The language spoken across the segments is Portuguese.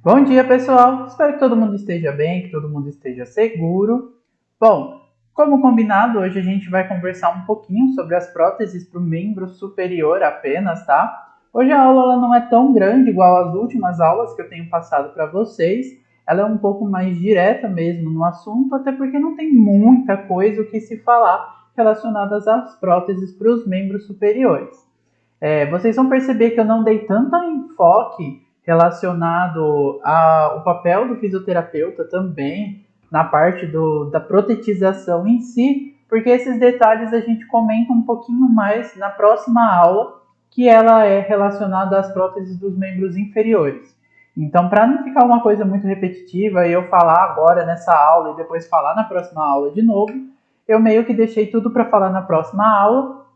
Bom dia, pessoal! Espero que todo mundo esteja bem, que todo mundo esteja seguro. Bom, como combinado, hoje a gente vai conversar um pouquinho sobre as próteses para o membro superior apenas, tá? Hoje a aula ela não é tão grande igual as últimas aulas que eu tenho passado para vocês. Ela é um pouco mais direta mesmo no assunto, até porque não tem muita coisa o que se falar relacionadas às próteses para os membros superiores. Vocês vão perceber que eu não dei tanto enfoque relacionado ao papel do fisioterapeuta também na parte da protetização em si, porque esses detalhes a gente comenta um pouquinho mais na próxima aula, que ela é relacionada às próteses dos membros inferiores. Então, para não ficar uma coisa muito repetitiva e eu falar agora nessa aula e depois falar na próxima aula de novo, eu meio que deixei tudo para falar na próxima aula.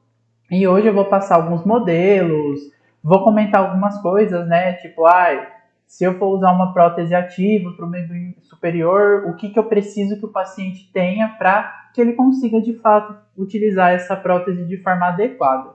E hoje eu vou passar alguns modelos, vou comentar algumas coisas, né? Tipo, se eu for usar uma prótese ativa para o membro superior, o que eu preciso que o paciente tenha para que ele consiga, de fato, utilizar essa prótese de forma adequada.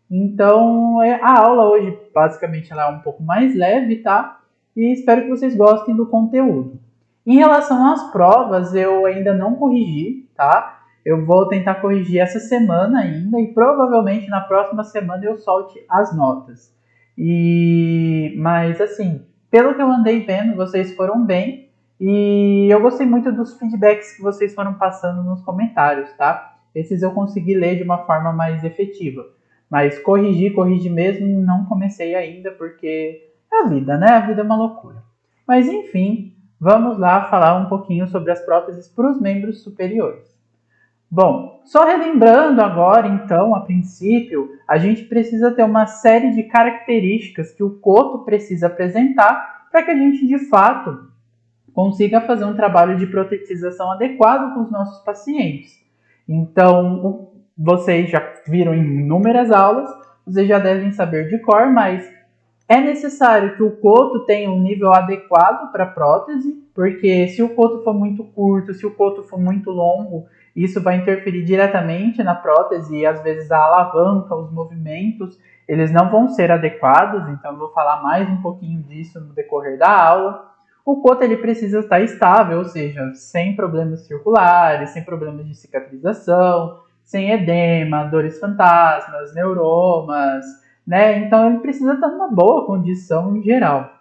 Então, a aula hoje, basicamente, ela é um pouco mais leve, tá? E espero que vocês gostem do conteúdo. Em relação às provas, eu ainda não corrigi, tá? Eu vou tentar corrigir essa semana ainda e provavelmente na próxima semana eu solte as notas. Mas assim, pelo que eu andei vendo, vocês foram bem e eu gostei muito dos feedbacks que vocês foram passando nos comentários, tá? Esses eu consegui ler de uma forma mais efetiva. Mas corrigir mesmo, não comecei ainda porque é a vida, né? A vida é uma loucura. Mas enfim, vamos lá falar um pouquinho sobre as próteses para os membros superiores. Bom, só relembrando agora, então, a princípio, a gente precisa ter uma série de características que o coto precisa apresentar para que a gente, de fato, consiga fazer um trabalho de protetização adequado com os nossos pacientes. Então, vocês já viram em inúmeras aulas, vocês já devem saber de cor, mas é necessário que o coto tenha um nível adequado para a prótese, porque se o coto for muito curto, se o coto for muito longo, isso vai interferir diretamente na prótese e às vezes a alavanca, os movimentos, eles não vão ser adequados, então eu vou falar mais um pouquinho disso no decorrer da aula. O coto ele precisa estar estável, ou seja, sem problemas circulares, sem problemas de cicatrização, sem edema, dores fantasmas, neuromas, né? Então ele precisa estar numa boa condição em geral.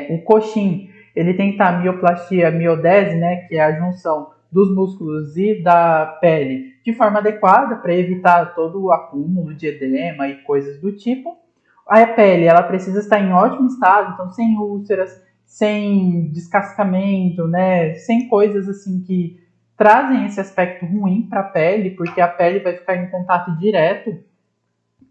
O coxim, ele tem que estar mioplastia, miodese, né? Que é a junção dos músculos e da pele de forma adequada para evitar todo o acúmulo de edema e coisas do tipo. A pele, ela precisa estar em ótimo estado, então sem úlceras, sem descascamento, né? Sem coisas assim que trazem esse aspecto ruim para a pele, porque a pele vai ficar em contato direto,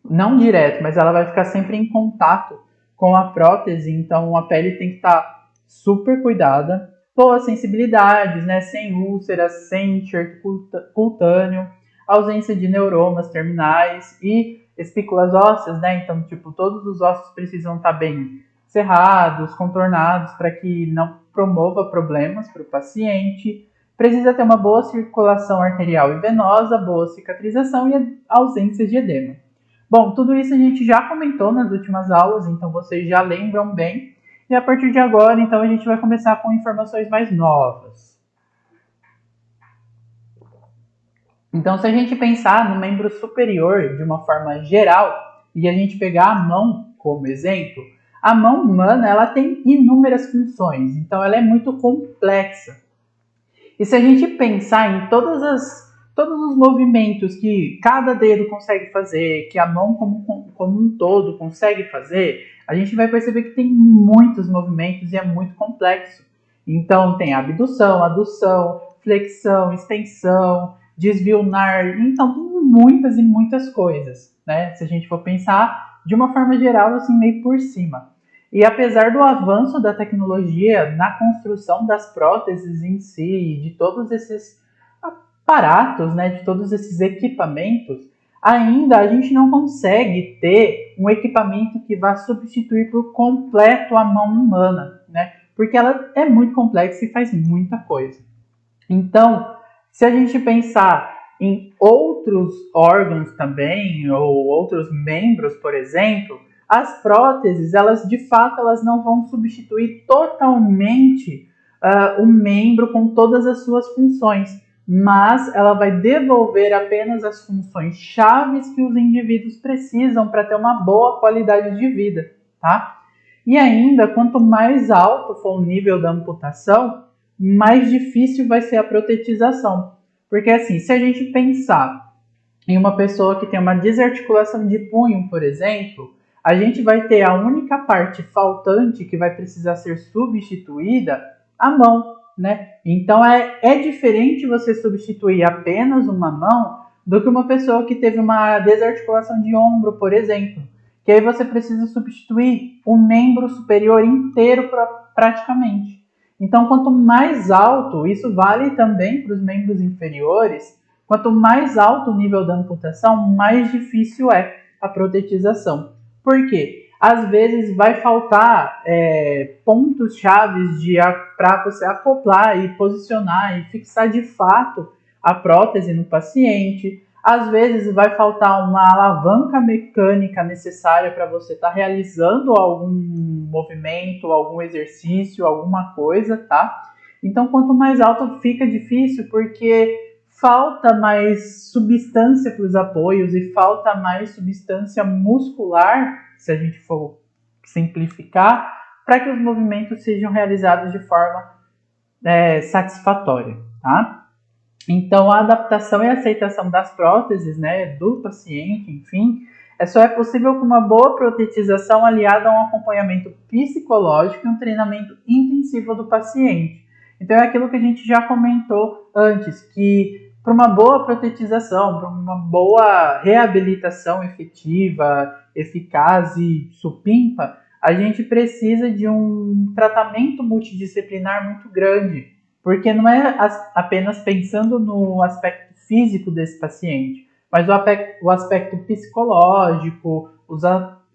não direto, mas ela vai ficar sempre em contato com a prótese, então a pele tem que estar super cuidada, boas sensibilidades, né, sem úlceras, sem enxerto cutâneo, ausência de neuromas terminais e espículas ósseas, né, então tipo, todos os ossos precisam estar bem cerrados, contornados, para que não promova problemas para o paciente. Precisa ter uma boa circulação arterial e venosa, boa cicatrização e ausência de edema. Bom, tudo isso a gente já comentou nas últimas aulas, então vocês já lembram bem. E a partir de agora, então, a gente vai começar com informações mais novas. Então, se a gente pensar no membro superior de uma forma geral, e a gente pegar a mão como exemplo, a mão humana ela tem inúmeras funções, então ela é muito complexa. E se a gente pensar em todos os movimentos que cada dedo consegue fazer, que a mão como um todo consegue fazer, a gente vai perceber que tem muitos movimentos e é muito complexo. Então tem abdução, adução, flexão, extensão, desvio ulnar, então tem muitas e muitas coisas, né? Se a gente for pensar de uma forma geral, assim, meio por cima. E apesar do avanço da tecnologia na construção das próteses em si, de todos esses aparatos, né, de todos esses equipamentos, ainda a gente não consegue ter um equipamento que vá substituir por completo a mão humana, né? Porque ela é muito complexa e faz muita coisa. Então, se a gente pensar em outros órgãos também, ou outros membros, por exemplo, as próteses, elas de fato elas não vão substituir totalmente o membro com todas as suas funções, mas ela vai devolver apenas as funções chaves que os indivíduos precisam para ter uma boa qualidade de vida, tá? E ainda, quanto mais alto for o nível da amputação, mais difícil vai ser a protetização. Porque assim, se a gente pensar em uma pessoa que tem uma desarticulação de punho, por exemplo, a gente vai ter a única parte faltante que vai precisar ser substituída, a mão, né? Então é diferente você substituir apenas uma mão do que uma pessoa que teve uma desarticulação de ombro, por exemplo. Que aí você precisa substituir o membro superior inteiro praticamente. Então, quanto mais alto, isso vale também para os membros inferiores, quanto mais alto o nível da amputação, mais difícil é a protetização. Por quê? Às vezes vai faltar pontos chaves para você acoplar e posicionar e fixar de fato a prótese no paciente. Às vezes vai faltar uma alavanca mecânica necessária para você estar realizando algum movimento, algum exercício, alguma coisa, tá? Então, quanto mais alto fica difícil, porque falta mais substância para os apoios e falta mais substância muscular, se a gente for simplificar, para que os movimentos sejam realizados de forma satisfatória, tá? Então, a adaptação e a aceitação das próteses, né, do paciente, enfim, só é possível com uma boa protetização aliada a um acompanhamento psicológico e um treinamento intensivo do paciente. Então, é aquilo que a gente já comentou antes, que para uma boa protetização, para uma boa reabilitação efetiva, eficaz e supimpa, a gente precisa de um tratamento multidisciplinar muito grande, porque não é apenas pensando no aspecto físico desse paciente, mas o aspecto psicológico, os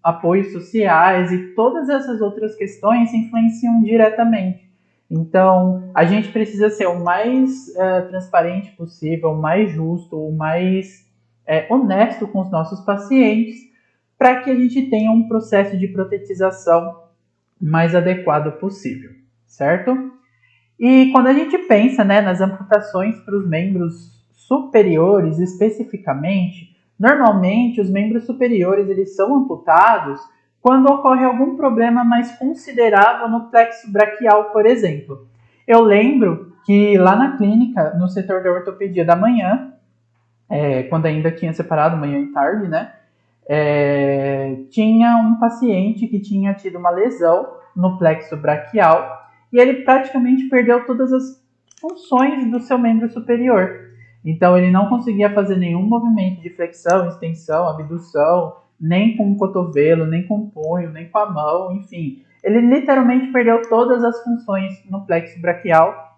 apoios sociais e todas essas outras questões influenciam diretamente. Então, a gente precisa ser o mais transparente possível, o mais justo, o mais honesto com os nossos pacientes, para que a gente tenha um processo de protetização mais adequado possível, certo? E quando a gente pensa, né, nas amputações para os membros superiores especificamente, normalmente os membros superiores eles são amputados quando ocorre algum problema mais considerável no plexo braquial, por exemplo. Eu lembro que lá na clínica, no setor da ortopedia da manhã, quando ainda tinha separado manhã e tarde, né, tinha um paciente que tinha tido uma lesão no plexo braquial e ele praticamente perdeu todas as funções do seu membro superior. Então ele não conseguia fazer nenhum movimento de flexão, extensão, abdução, nem com o cotovelo, nem com o punho, nem com a mão, enfim. Ele literalmente perdeu todas as funções no plexo braquial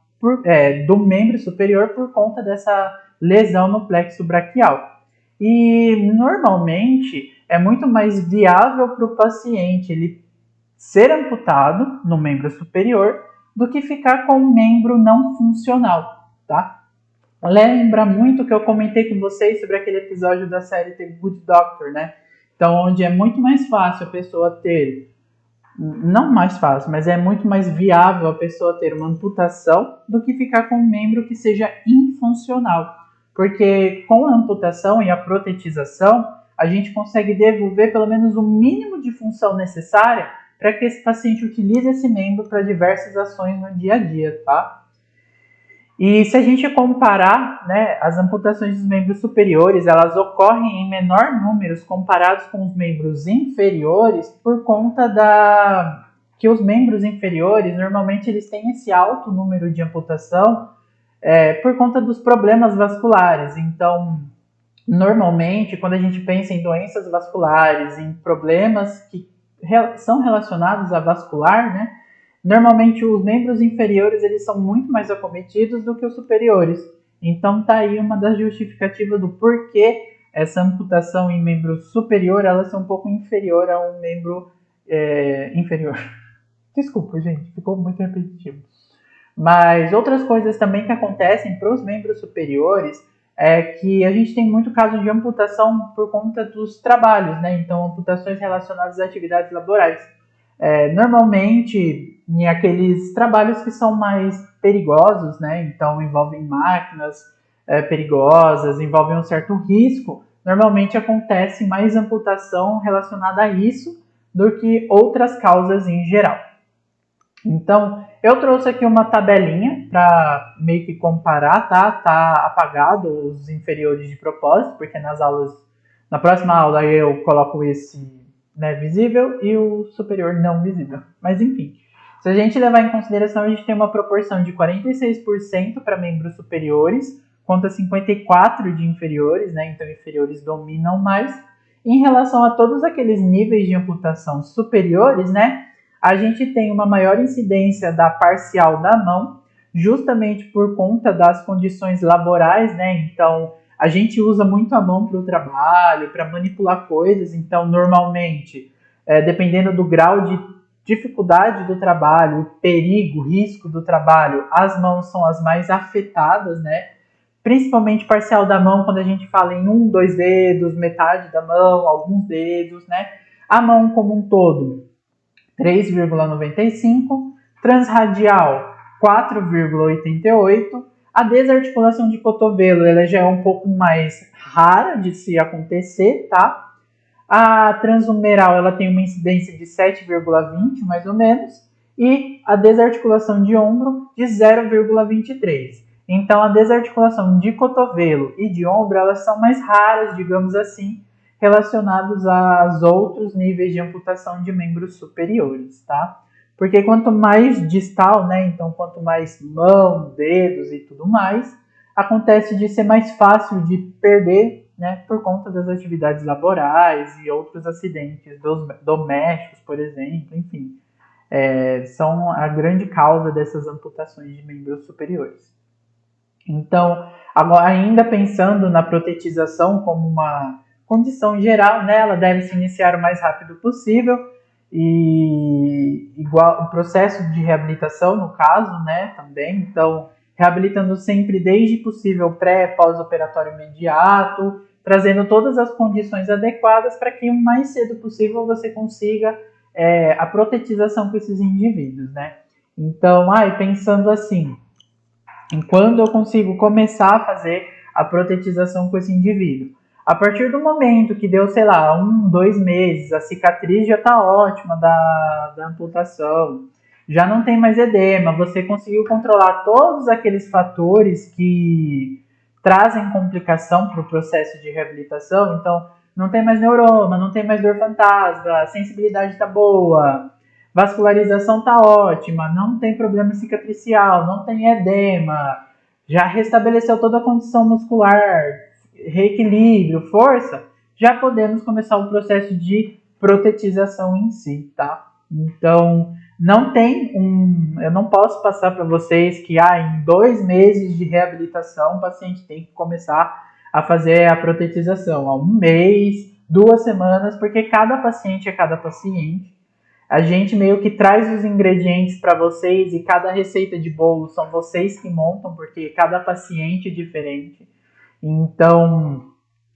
do membro superior por conta dessa lesão no plexo braquial. E normalmente é muito mais viável para o paciente ele ser amputado no membro superior do que ficar com um membro não funcional, tá? Lembra muito que eu comentei com vocês sobre aquele episódio da série The Good Doctor, né? Então, onde é muito mais fácil a pessoa ter, não mais fácil, mas é muito mais viável a pessoa ter uma amputação do que ficar com um membro que seja infuncional. Porque com a amputação e a protetização, a gente consegue devolver pelo menos o mínimo de função necessária para que esse paciente utilize esse membro para diversas ações no dia a dia, tá? E se a gente comparar, né, as amputações dos membros superiores, elas ocorrem em menor número comparados com os membros inferiores por conta que os membros inferiores, normalmente eles têm esse alto número de amputação por conta dos problemas vasculares. Então, normalmente, quando a gente pensa em doenças vasculares, em problemas que são relacionados à vascular, né? Normalmente os membros inferiores eles são muito mais acometidos do que os superiores. Então tá aí uma das justificativas do porquê essa amputação em membro superior ela é um pouco inferior a um membro inferior. Desculpa, gente, ficou muito repetitivo. Mas outras coisas também que acontecem para os membros superiores é que a gente tem muito caso de amputação por conta dos trabalhos, né? Então, amputações relacionadas a atividades laborais. Normalmente, em aqueles trabalhos que são mais perigosos, né? Então, envolvem máquinas perigosas, envolvem um certo risco, normalmente acontece mais amputação relacionada a isso do que outras causas em geral. Então, eu trouxe aqui uma tabelinha para meio que comparar, tá? Tá apagado os inferiores de propósito, porque na próxima aula eu coloco esse, né, visível e o superior não visível. Mas enfim, se a gente levar em consideração, a gente tem uma proporção de 46% para membros superiores, contra 54% de inferiores, né? Então inferiores dominam mais. Em relação a todos aqueles níveis de amputação superiores, né? A gente tem uma maior incidência da parcial da mão, justamente por conta das condições laborais, né? Então, a gente usa muito a mão para o trabalho, para manipular coisas. Então, normalmente, dependendo do grau de dificuldade do trabalho, perigo, risco do trabalho, as mãos são as mais afetadas, né? Principalmente parcial da mão, quando a gente fala em 1, 2 dedos, metade da mão, alguns dedos, né? A mão como um todo, 3,95, transradial 4,88. A desarticulação de cotovelo ela já é um pouco mais rara de se acontecer, tá? A transhumeral ela tem uma incidência de 7,20 mais ou menos e a desarticulação de ombro de 0,23. Então a desarticulação de cotovelo e de ombro elas são mais raras, digamos assim, relacionados aos outros níveis de amputação de membros superiores, tá? Porque quanto mais distal, né, então quanto mais mão, dedos e tudo mais, acontece de ser mais fácil de perder, né, por conta das atividades laborais e outros acidentes domésticos, por exemplo, enfim, são a grande causa dessas amputações de membros superiores. Então, agora, ainda pensando na protetização como uma condição geral, né, ela deve se iniciar o mais rápido possível e igual o processo de reabilitação no caso, né, também. Então, reabilitando sempre desde possível pré, pós-operatório imediato, trazendo todas as condições adequadas para que o mais cedo possível você consiga a protetização com esses indivíduos, né. Então, pensando assim, quando eu consigo começar a fazer a protetização com esse indivíduo? A partir do momento que deu, sei lá, 1, 2 meses, a cicatriz já está ótima da amputação, já não tem mais edema, você conseguiu controlar todos aqueles fatores que trazem complicação para o processo de reabilitação, então não tem mais neuroma, não tem mais dor fantasma, a sensibilidade está boa, vascularização está ótima, não tem problema cicatricial, não tem edema, já restabeleceu toda a condição muscular, reequilíbrio, força, já podemos começar o processo de protetização em si, tá? Então, eu não posso passar para vocês que em 2 meses de reabilitação o paciente tem que começar a fazer a protetização, 1 mês, 2 semanas, porque cada paciente é cada paciente. A gente meio que traz os ingredientes para vocês e cada receita de bolo são vocês que montam, porque cada paciente é diferente. Então,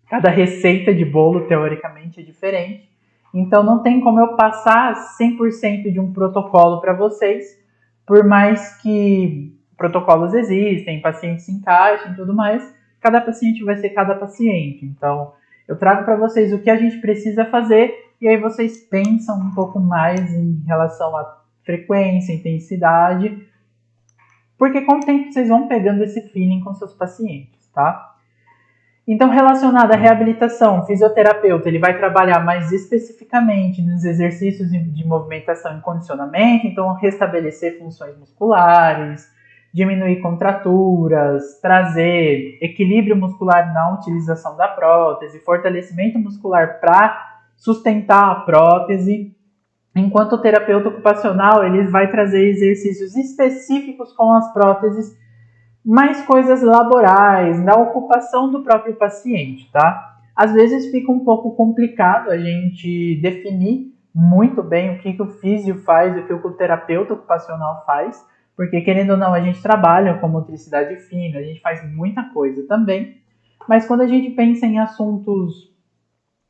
cada receita de bolo, teoricamente, é diferente. Então, não tem como eu passar 100% de um protocolo para vocês, por mais que protocolos existem, pacientes se encaixem e tudo mais, cada paciente vai ser cada paciente. Então, eu trago para vocês o que a gente precisa fazer e aí vocês pensam um pouco mais em relação à frequência, intensidade, porque com o tempo vocês vão pegando esse feeling com seus pacientes, tá? Então, relacionado à reabilitação, o fisioterapeuta ele vai trabalhar mais especificamente nos exercícios de movimentação e condicionamento, então restabelecer funções musculares, diminuir contraturas, trazer equilíbrio muscular na utilização da prótese, fortalecimento muscular para sustentar a prótese, enquanto o terapeuta ocupacional ele vai trazer exercícios específicos com as próteses, mais coisas laborais, na ocupação do próprio paciente, tá? Às vezes fica um pouco complicado a gente definir muito bem o que o físio faz, o que o terapeuta ocupacional faz, porque querendo ou não a gente trabalha com motricidade fina, a gente faz muita coisa também, Mas quando a gente pensa em assuntos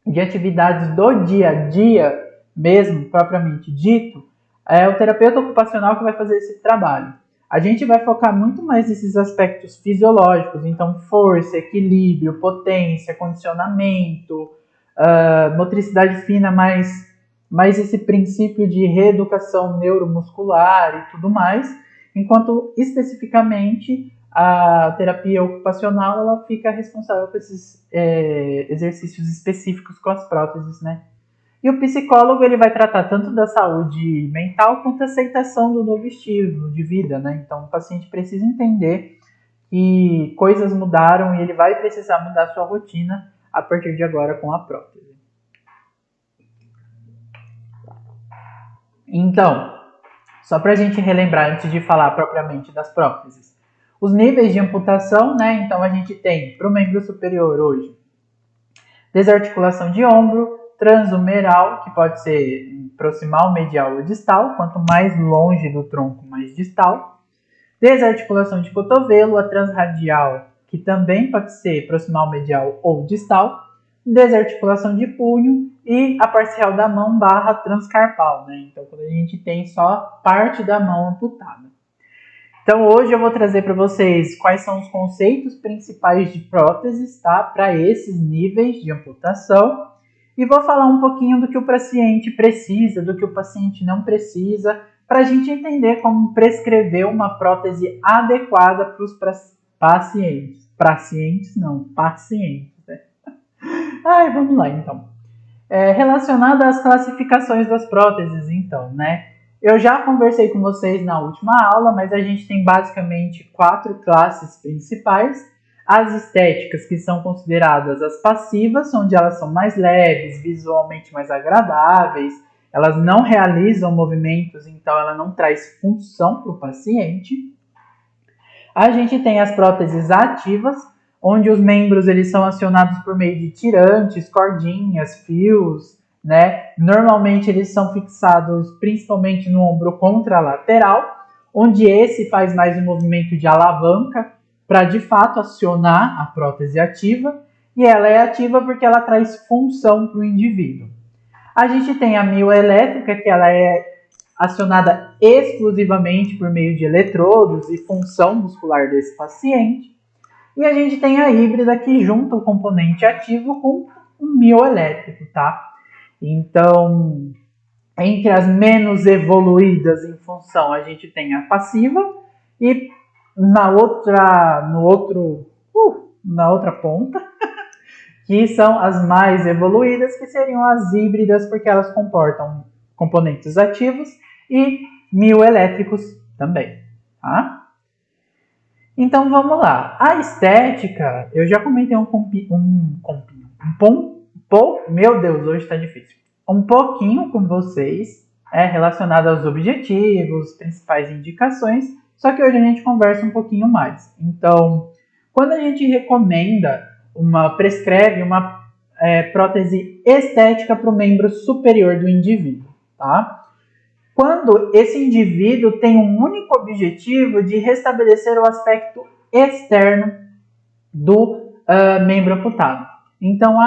de atividades do dia a dia, mesmo propriamente dito, é o terapeuta ocupacional que vai fazer esse trabalho. A gente vai focar muito mais nesses aspectos fisiológicos, então força, equilíbrio, potência, condicionamento, motricidade fina, mais esse princípio de reeducação neuromuscular e tudo mais, enquanto especificamente a terapia ocupacional ela fica responsável por esses exercícios específicos com as próteses, né? E o psicólogo ele vai tratar tanto da saúde mental quanto da aceitação do novo estilo de vida, né? Então o paciente precisa entender que coisas mudaram e ele vai precisar mudar sua rotina a partir de agora com a prótese. Então, só para a gente relembrar antes de falar propriamente das próteses, os níveis de amputação, né? Então a gente tem para o membro superior hoje desarticulação de ombro, transhumeral, que pode ser proximal, medial ou distal, quanto mais longe do tronco, mais distal. Desarticulação de cotovelo, a transradial, que também pode ser proximal, medial ou distal. Desarticulação de punho e a parcial da mão barra transcarpal, né? Então, quando a gente tem só parte da mão amputada. Então, hoje eu vou trazer para vocês quais são os conceitos principais de próteses, tá? Para esses níveis de amputação. E vou falar um pouquinho do que o paciente precisa, do que o paciente não precisa, para a gente entender como prescrever uma prótese adequada para os pacientes. Pacientes. Né? Ai, vamos lá, então. Relacionado às classificações das próteses, então, né? Eu já conversei com vocês na última aula, mas a gente tem basicamente 4 classes principais. As estéticas, que são consideradas as passivas, onde elas são mais leves, visualmente mais agradáveis, elas não realizam movimentos, então ela não traz função para o paciente. A gente tem as próteses ativas, onde os membros eles são acionados por meio de tirantes, cordinhas, fios, né? Normalmente eles são fixados principalmente no ombro contralateral, onde esse faz mais um movimento de alavanca para de fato acionar a prótese ativa, e ela é ativa porque ela traz função para o indivíduo. A gente tem a mioelétrica, que ela é acionada exclusivamente por meio de eletrodos e função muscular desse paciente. E a gente tem a híbrida, que junta o componente ativo com o mioelétrico, tá? Então, entre as menos evoluídas em função, a gente tem a passiva e na outra ponta, que são as mais evoluídas, que seriam as híbridas, porque elas comportam componentes ativos e mioelétricos também, tá? Então vamos lá. A estética, eu já comentei meu Deus, hoje tá difícil. Um pouquinho com vocês, relacionado aos objetivos, principais indicações, só que hoje a gente conversa um pouquinho mais. Então, quando a gente prescreve uma prótese estética para o membro superior do indivíduo, tá? Quando esse indivíduo tem um único objetivo de restabelecer o aspecto externo do membro amputado. Então,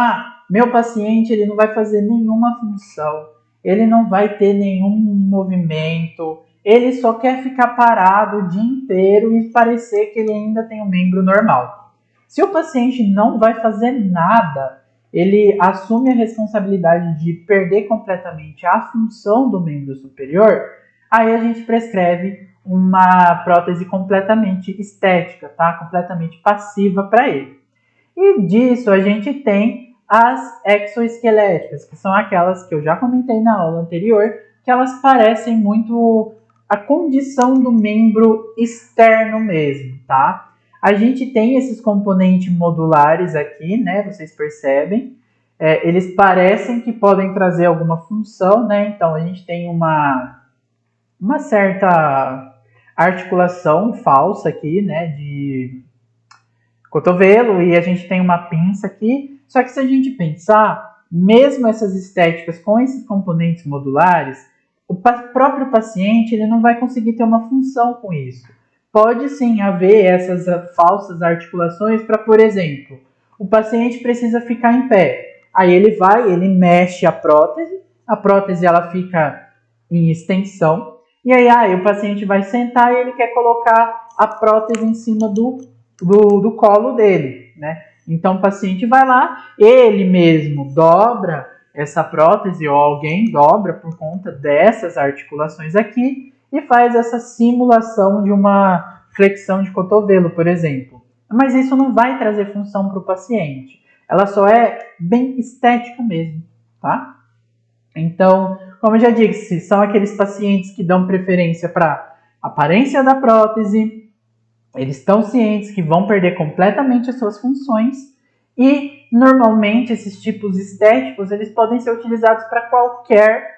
meu paciente ele não vai fazer nenhuma função, ele não vai ter nenhum movimento, ele só quer ficar parado o dia inteiro e parecer que ele ainda tem um membro normal. Se o paciente não vai fazer nada, ele assume a responsabilidade de perder completamente a função do membro superior, aí a gente prescreve uma prótese completamente estética, tá? Completamente passiva para ele. E disso a gente tem as exoesqueléticas, que são aquelas que eu já comentei na aula anterior, que elas parecem muito a condição do membro externo mesmo, tá? A gente tem esses componentes modulares aqui, né? Vocês percebem. Eles parecem que podem trazer alguma função, né? Então, a gente tem uma certa articulação falsa aqui, né? De cotovelo, e a gente tem uma pinça aqui. Só que se a gente pensar, mesmo essas estéticas com esses componentes modulares, o próprio paciente ele não vai conseguir ter uma função com isso. Pode sim haver essas falsas articulações para, por exemplo, o paciente precisa ficar em pé. Aí ele mexe a prótese ela fica em extensão, e aí o paciente vai sentar e ele quer colocar a prótese em cima do colo dele, né? Então o paciente vai lá, ele mesmo dobra essa prótese, ou alguém dobra por conta dessas articulações aqui, e faz essa simulação de uma flexão de cotovelo, por exemplo. Mas isso não vai trazer função para o paciente. Ela só é bem estética mesmo, tá? Então, como eu já disse, são aqueles pacientes que dão preferência para a aparência da prótese, eles estão cientes que vão perder completamente as suas funções e, normalmente, esses tipos estéticos, eles podem ser utilizados para qualquer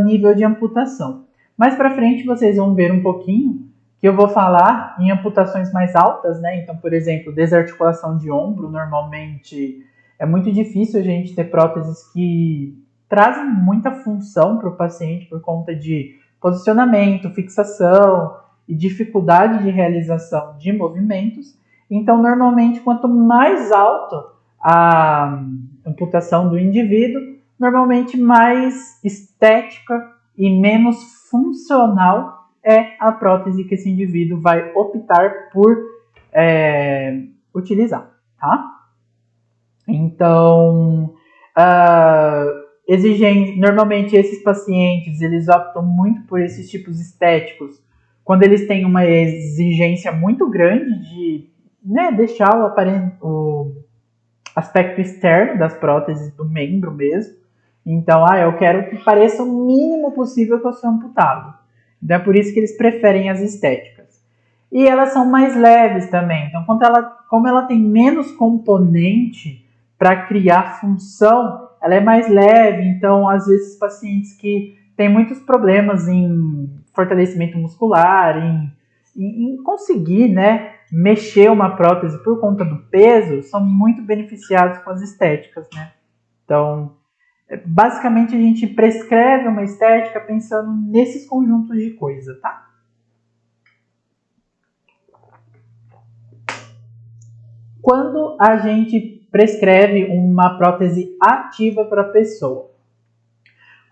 nível de amputação. Mais para frente, vocês vão ver um pouquinho que eu vou falar em amputações mais altas, né? Então, por exemplo, desarticulação de ombro, normalmente é muito difícil a gente ter próteses que trazem muita função para o paciente por conta de posicionamento, fixação e dificuldade de realização de movimentos. Então, normalmente, quanto mais alto a amputação do indivíduo, normalmente mais estética e menos funcional é a prótese que esse indivíduo vai optar por utilizar, tá? Então, normalmente esses pacientes, eles optam muito por esses tipos estéticos quando eles têm uma exigência muito grande de, né, deixar o aspecto externo das próteses do membro mesmo. Então, eu quero que pareça o mínimo possível que eu sou amputado. Então é por isso que eles preferem as estéticas. E elas são mais leves também. Então, como ela tem menos componente para criar função, ela é mais leve. Então, às vezes, pacientes que têm muitos problemas em fortalecimento muscular, em conseguir, né, mexer uma prótese por conta do peso, são muito beneficiados com as estéticas, né? Então, basicamente a gente prescreve uma estética pensando nesses conjuntos de coisa, tá? Quando a gente prescreve uma prótese ativa para a pessoa?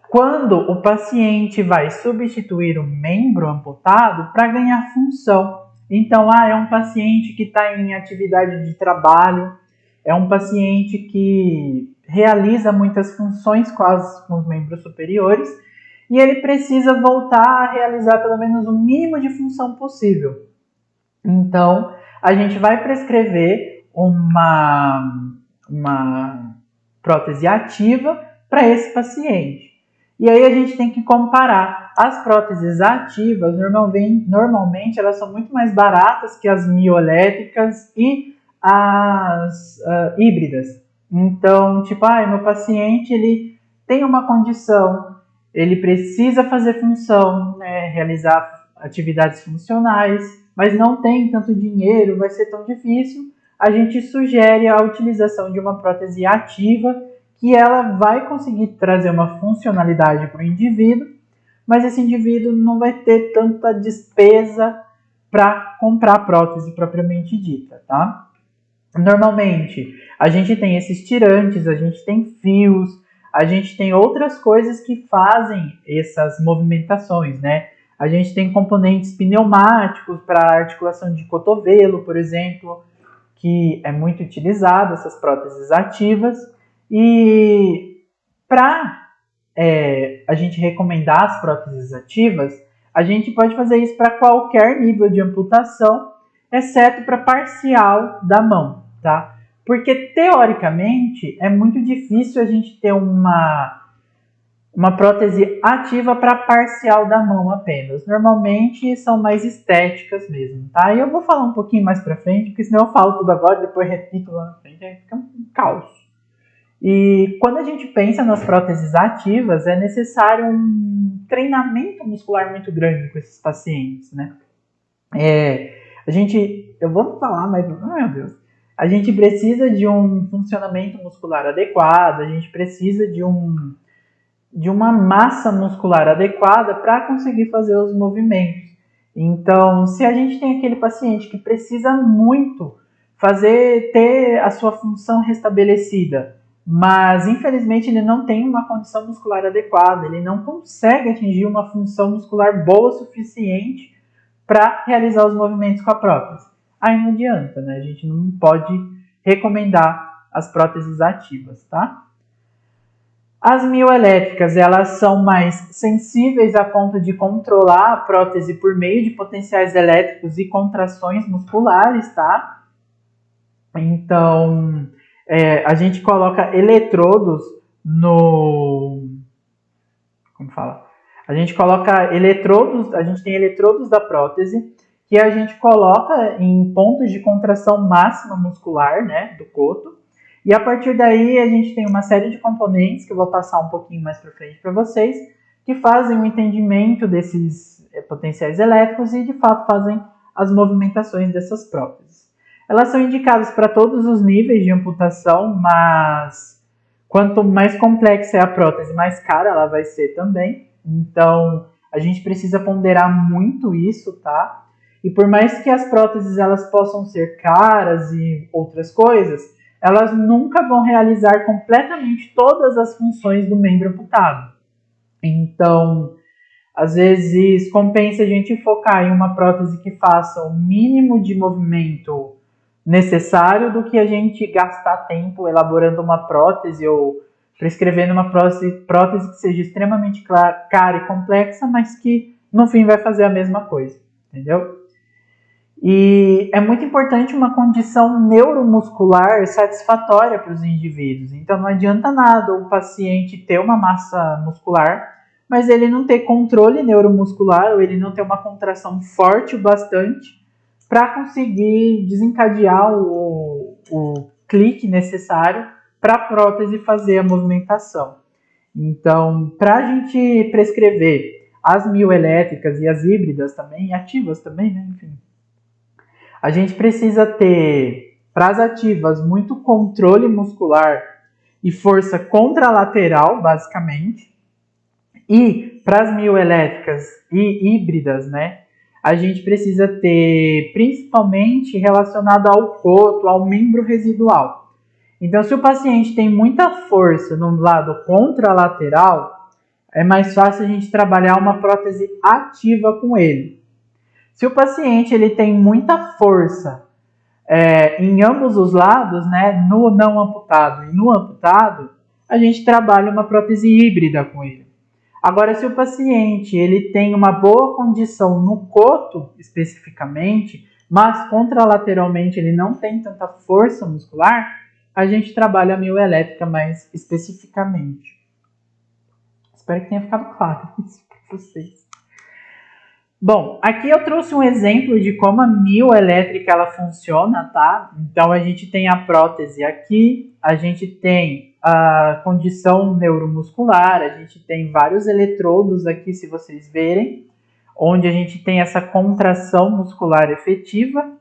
Quando o paciente vai substituir o membro amputado para ganhar função. Então, é um paciente que está em atividade de trabalho, é um paciente que realiza muitas funções com os membros superiores e ele precisa voltar a realizar pelo menos o mínimo de função possível. Então, a gente vai prescrever uma prótese ativa para esse paciente. E aí a gente tem que comparar. As próteses ativas, normalmente elas são muito mais baratas que as mioelétricas e as híbridas. Então, meu paciente ele tem uma condição, ele precisa fazer função, né, realizar atividades funcionais, mas não tem tanto dinheiro, vai ser tão difícil. A gente sugere a utilização de uma prótese ativa, que ela vai conseguir trazer uma funcionalidade para o indivíduo, mas esse indivíduo não vai ter tanta despesa para comprar a prótese propriamente dita, tá? Normalmente, a gente tem esses tirantes, a gente tem fios, a gente tem outras coisas que fazem essas movimentações, né? A gente tem componentes pneumáticos para articulação de cotovelo, por exemplo, que é muito utilizado, essas próteses ativas. E para a gente recomendar as próteses ativas, a gente pode fazer isso para qualquer nível de amputação, exceto para parcial da mão, tá? Porque, teoricamente, é muito difícil a gente ter uma prótese ativa para parcial da mão apenas. Normalmente são mais estéticas mesmo, tá? E eu vou falar um pouquinho mais para frente, porque senão eu falo tudo agora e depois repito lá na frente, aí fica um caos. E quando a gente pensa nas próteses ativas, é necessário um treinamento muscular muito grande com esses pacientes, né? Eu vou falar, mas, meu Deus, a gente precisa de um funcionamento muscular adequado, a gente precisa de uma massa muscular adequada para conseguir fazer os movimentos. Então, se a gente tem aquele paciente que precisa muito ter a sua função restabelecida, mas infelizmente ele não tem uma condição muscular adequada, ele não consegue atingir uma função muscular boa o suficiente para realizar os movimentos com a prótese. Aí não adianta, né? A gente não pode recomendar as próteses ativas, tá? As mioelétricas, elas são mais sensíveis a ponto de controlar a prótese por meio de potenciais elétricos e contrações musculares, tá? Então, a gente coloca eletrodos no... Como fala? A gente coloca eletrodos, a gente tem eletrodos da prótese que a gente coloca em pontos de contração máxima muscular, né, do coto. E a partir daí a gente tem uma série de componentes que eu vou passar um pouquinho mais para frente para vocês, que fazem o entendimento desses potenciais elétricos e de fato fazem as movimentações dessas próteses. Elas são indicadas para todos os níveis de amputação, mas quanto mais complexa é a prótese, mais cara ela vai ser também. Então a gente precisa ponderar muito isso, tá? E por mais que as próteses elas possam ser caras e outras coisas, elas nunca vão realizar completamente todas as funções do membro amputado. Então, às vezes, compensa a gente focar em uma prótese que faça o mínimo de movimento necessário do que a gente gastar tempo elaborando uma prótese ou prescrevendo uma prótese que seja extremamente cara e complexa, mas que no fim vai fazer a mesma coisa, entendeu? E é muito importante uma condição neuromuscular satisfatória para os indivíduos. Então não adianta nada o paciente ter uma massa muscular, mas ele não ter controle neuromuscular ou ele não ter uma contração forte o bastante para conseguir desencadear o clique necessário para a prótese fazer a movimentação. Então, para a gente prescrever as mioelétricas e as híbridas também, e ativas também, né? Enfim, a gente precisa ter, para as ativas, muito controle muscular e força contralateral, basicamente. E para as mioelétricas e híbridas, né, a gente precisa ter, principalmente relacionado ao coto, ao membro residual. Então, se o paciente tem muita força no lado contralateral, é mais fácil a gente trabalhar uma prótese ativa com ele. Se o paciente ele tem muita força em ambos os lados, né, no não amputado e no amputado, a gente trabalha uma prótese híbrida com ele. Agora, se o paciente ele tem uma boa condição no coto, especificamente, mas contralateralmente ele não tem tanta força muscular, a gente trabalha a mioelétrica mais especificamente. Espero que tenha ficado claro isso para vocês. Bom, aqui eu trouxe um exemplo de como a mioelétrica ela funciona, tá? Então a gente tem a prótese aqui, a gente tem a condição neuromuscular, a gente tem vários eletrodos aqui, se vocês verem, onde a gente tem essa contração muscular efetiva.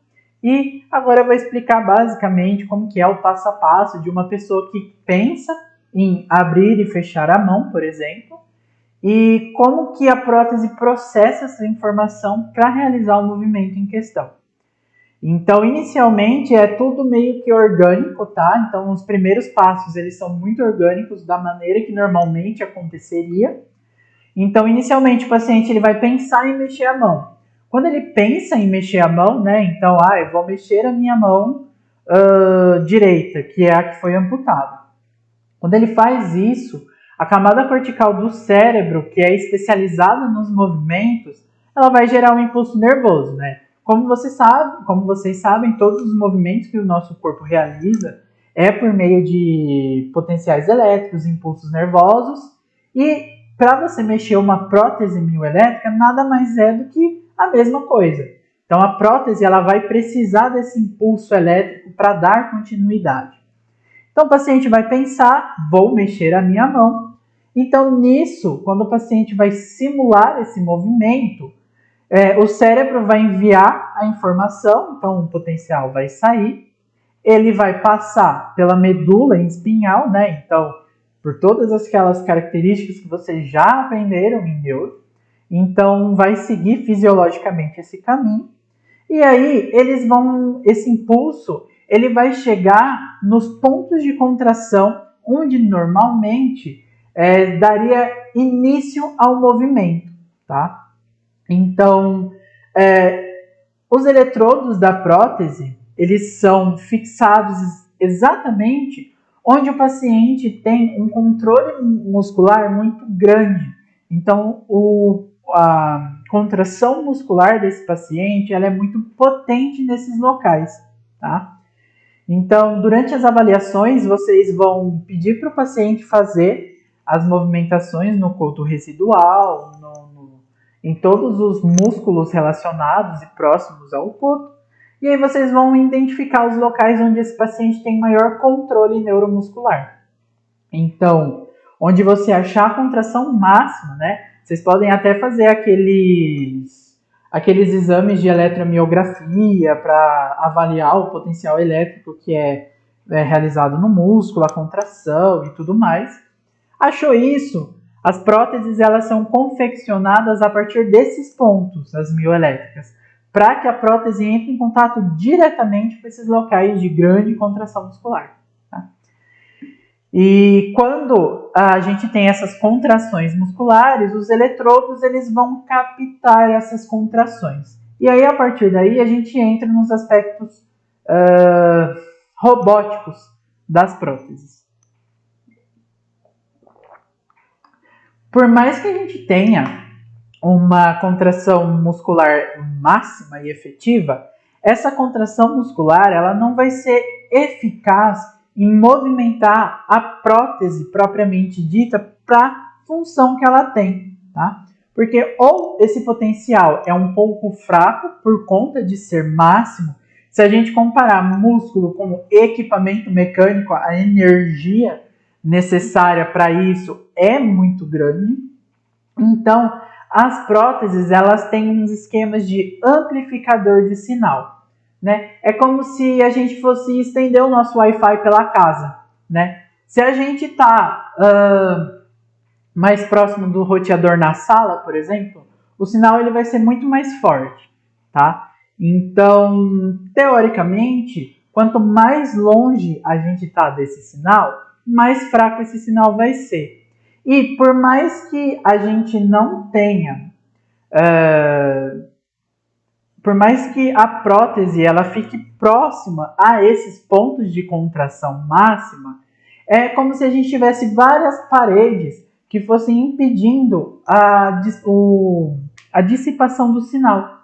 E agora eu vou explicar basicamente como que é o passo a passo de uma pessoa que pensa em abrir e fechar a mão, por exemplo, e como que a prótese processa essa informação para realizar o movimento em questão. Então, inicialmente, é tudo meio que orgânico, tá? Então, os primeiros passos, eles são muito orgânicos, da maneira que normalmente aconteceria. Então, inicialmente, o paciente ele vai pensar em mexer a mão. Quando ele pensa em mexer a mão, né? Então, eu vou mexer a minha mão direita, que é a que foi amputada. Quando ele faz isso, a camada cortical do cérebro, que é especializada nos movimentos, ela vai gerar um impulso nervoso, né? Como vocês sabem, todos os movimentos que o nosso corpo realiza é por meio de potenciais elétricos, impulsos nervosos. E para você mexer uma prótese mioelétrica, nada mais é do que a mesma coisa. Então a prótese ela vai precisar desse impulso elétrico para dar continuidade. Então o paciente vai pensar, vou mexer a minha mão. Então nisso, quando o paciente vai simular esse movimento, o cérebro vai enviar a informação, então o potencial vai sair, ele vai passar pela medula espinhal, né? Então, por todas aquelas características que vocês já aprenderam em neuro, então vai seguir fisiologicamente esse caminho, e aí esse impulso ele vai chegar nos pontos de contração onde normalmente daria início ao movimento, tá? Então, os eletrodos da prótese, eles são fixados exatamente onde o paciente tem um controle muscular muito grande. Então, a contração muscular desse paciente ela é muito potente nesses locais, tá? Então, durante as avaliações, vocês vão pedir para o paciente fazer as movimentações no coto residual, em todos os músculos relacionados e próximos ao coto, e aí vocês vão identificar os locais onde esse paciente tem maior controle neuromuscular. Então, onde você achar a contração máxima, né? Vocês podem até fazer aqueles exames de eletromiografia para avaliar o potencial elétrico que é realizado no músculo, a contração e tudo mais. Achou isso? As próteses elas são confeccionadas a partir desses pontos, as mioelétricas, para que a prótese entre em contato diretamente com esses locais de grande contração muscular. Tá? E quando a gente tem essas contrações musculares, os eletrodos eles vão captar essas contrações. E aí, a partir daí, a gente entra nos aspectos robóticos das próteses. Por mais que a gente tenha uma contração muscular máxima e efetiva, essa contração muscular ela não vai ser eficaz em movimentar a prótese propriamente dita para a função que ela tem, tá? Porque ou esse potencial é um pouco fraco por conta de ser máximo, se a gente comparar músculo como equipamento mecânico, a energia necessária para isso é muito grande. Então, as próteses elas têm uns esquemas de amplificador de sinal. Né? É como se a gente fosse estender o nosso Wi-Fi pela casa. Né? Se a gente está mais próximo do roteador na sala, por exemplo, o sinal ele vai ser muito mais forte. Tá? Então, teoricamente, quanto mais longe a gente está desse sinal, mais fraco esse sinal vai ser. E por mais que a gente não tenha, por mais que a prótese ela fique próxima a esses pontos de contração máxima, é como se a gente tivesse várias paredes que fossem impedindo a dissipação do sinal.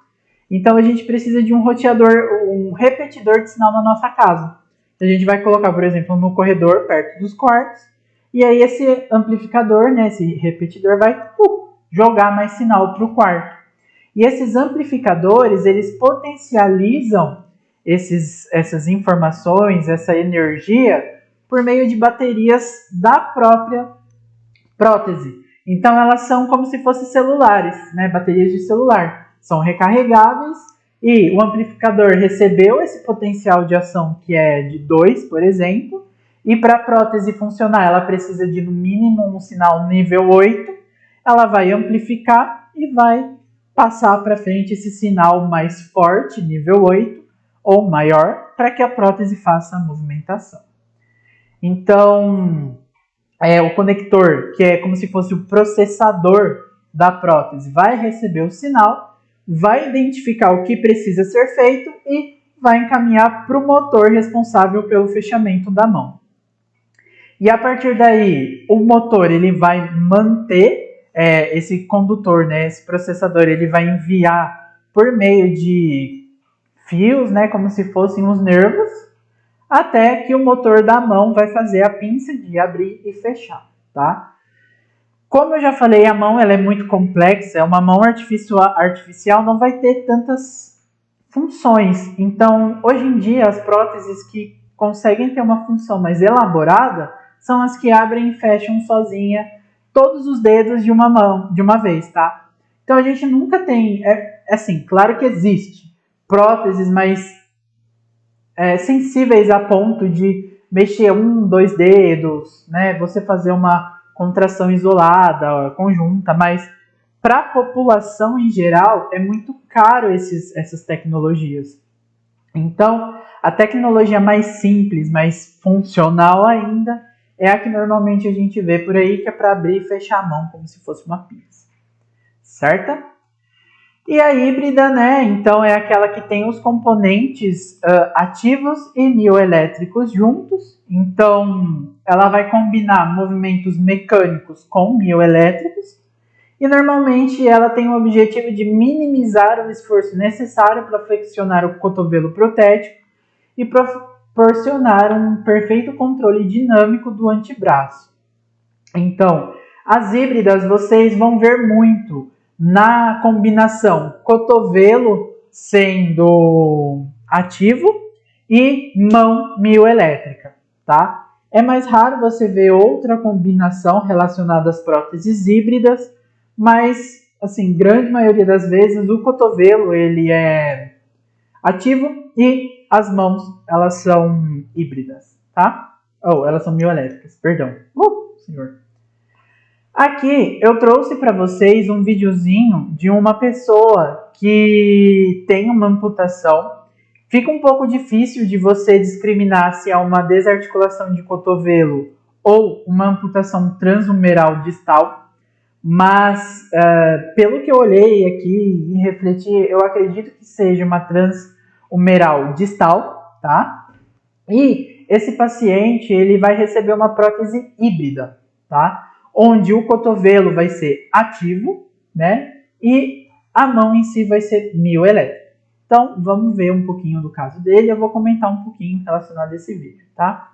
Então a gente precisa de um roteador, um repetidor de sinal na nossa casa. A gente vai colocar, por exemplo, no corredor perto dos quartos, e aí esse amplificador, né, esse repetidor vai jogar mais sinal para o quarto. E esses amplificadores, eles potencializam essas informações, essa energia, por meio de baterias da própria prótese. Então elas são como se fossem celulares, né, baterias de celular. São recarregáveis e o amplificador recebeu esse potencial de ação que é de 2, por exemplo, e para a prótese funcionar ela precisa de no mínimo um sinal nível 8, ela vai amplificar e vai passar para frente esse sinal mais forte, nível 8 ou maior, para que a prótese faça a movimentação. Então, o conector, que é como se fosse o processador da prótese, vai receber o sinal, vai identificar o que precisa ser feito e vai encaminhar para o motor responsável pelo fechamento da mão. E a partir daí, o motor ele vai manter esse condutor, né, esse processador, ele vai enviar por meio de fios, né, como se fossem os nervos, até que o motor da mão vai fazer a pinça de abrir e fechar, tá? Como eu já falei, a mão ela é muito complexa, uma mão artificial não vai ter tantas funções. Então, hoje em dia, as próteses que conseguem ter uma função mais elaborada são as que abrem e fecham sozinha todos os dedos de uma mão, de uma vez, tá? Então, a gente nunca tem, assim, claro que existe próteses mais sensíveis a ponto de mexer 1, 2 dedos, né? Você fazer uma contração isolada, conjunta, mas para a população em geral é muito caro essas tecnologias. Então, a tecnologia mais simples, mais funcional ainda, é a que normalmente a gente vê por aí, que é para abrir e fechar a mão como se fosse uma pizza, certo? E a híbrida, né? Então é aquela que tem os componentes ativos e mioelétricos juntos. Então ela vai combinar movimentos mecânicos com mioelétricos. E normalmente ela tem o objetivo de minimizar o esforço necessário para flexionar o cotovelo protético e proporcionar um perfeito controle dinâmico do antebraço. Então, as híbridas vocês vão ver muito na combinação cotovelo sendo ativo e mão mioelétrica, tá? É mais raro você ver outra combinação relacionada às próteses híbridas, mas, assim, grande maioria das vezes o cotovelo ele é ativo e as mãos elas são híbridas, tá? Ou elas são mioelétricas, perdão. Senhor. Aqui eu trouxe para vocês um videozinho de uma pessoa que tem uma amputação. Fica um pouco difícil de você discriminar se é uma desarticulação de cotovelo ou uma amputação transhumeral distal, mas pelo que eu olhei aqui e refleti, eu acredito que seja uma transhumeral distal, tá? E esse paciente ele vai receber uma prótese híbrida, tá? Onde o cotovelo vai ser ativo, né? E a mão em si vai ser mioelétrica. Então, vamos ver um pouquinho do caso dele. Eu vou comentar um pouquinho relacionado a esse vídeo, tá?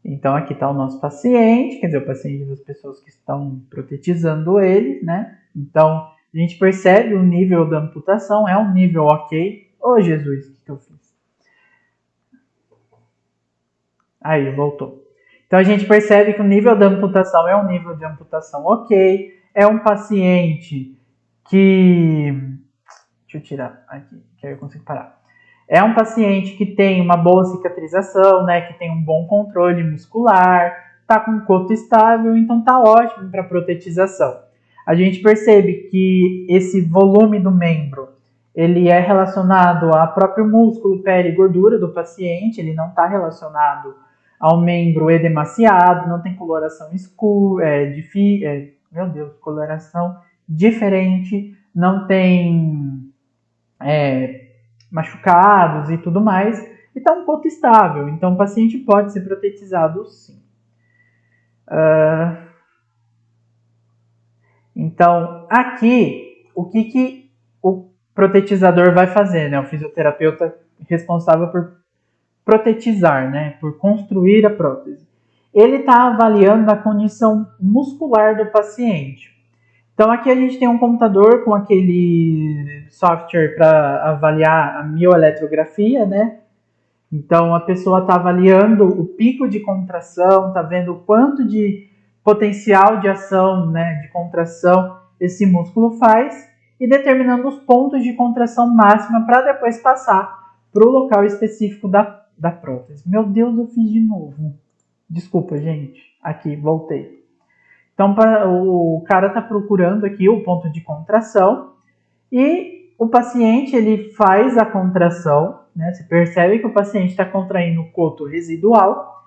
Então, aqui está o nosso paciente, quer dizer, o paciente das pessoas que estão protetizando ele, né? Então, a gente percebe o nível da amputação, é um nível ok. Ô, Jesus, o que eu fiz? Aí, voltou. Então, a gente percebe que o nível da amputação é um nível de amputação ok. É um paciente que... Deixa eu tirar aqui, que aí eu consigo parar. É um paciente que tem uma boa cicatrização, né? Que tem um bom controle muscular, tá com o coto estável, então tá ótimo para protetização. A gente percebe que esse volume do membro, ele é relacionado ao próprio músculo, pele e gordura do paciente, ele não está relacionado ao membro edemaciado, não tem coloração escura, meu Deus, coloração diferente, não tem machucados e tudo mais, e está um pouco estável, então o paciente pode ser protetizado sim. Então, aqui, o que o protetizador vai fazer, né? O fisioterapeuta responsável por protetizar, né? Por construir a prótese. Ele está avaliando a condição muscular do paciente. Então, aqui a gente tem um computador com aquele software para avaliar a mioeletrografia, né? Então, a pessoa está avaliando o pico de contração, está vendo o quanto de potencial de ação, né, de contração esse músculo faz e determinando os pontos de contração máxima para depois passar para o local específico da prótese. Meu Deus, eu fiz de novo. Desculpa, gente. Aqui, voltei. Então, o cara está procurando aqui o ponto de contração e o paciente ele faz a contração, né? Você percebe que o paciente está contraindo o coto residual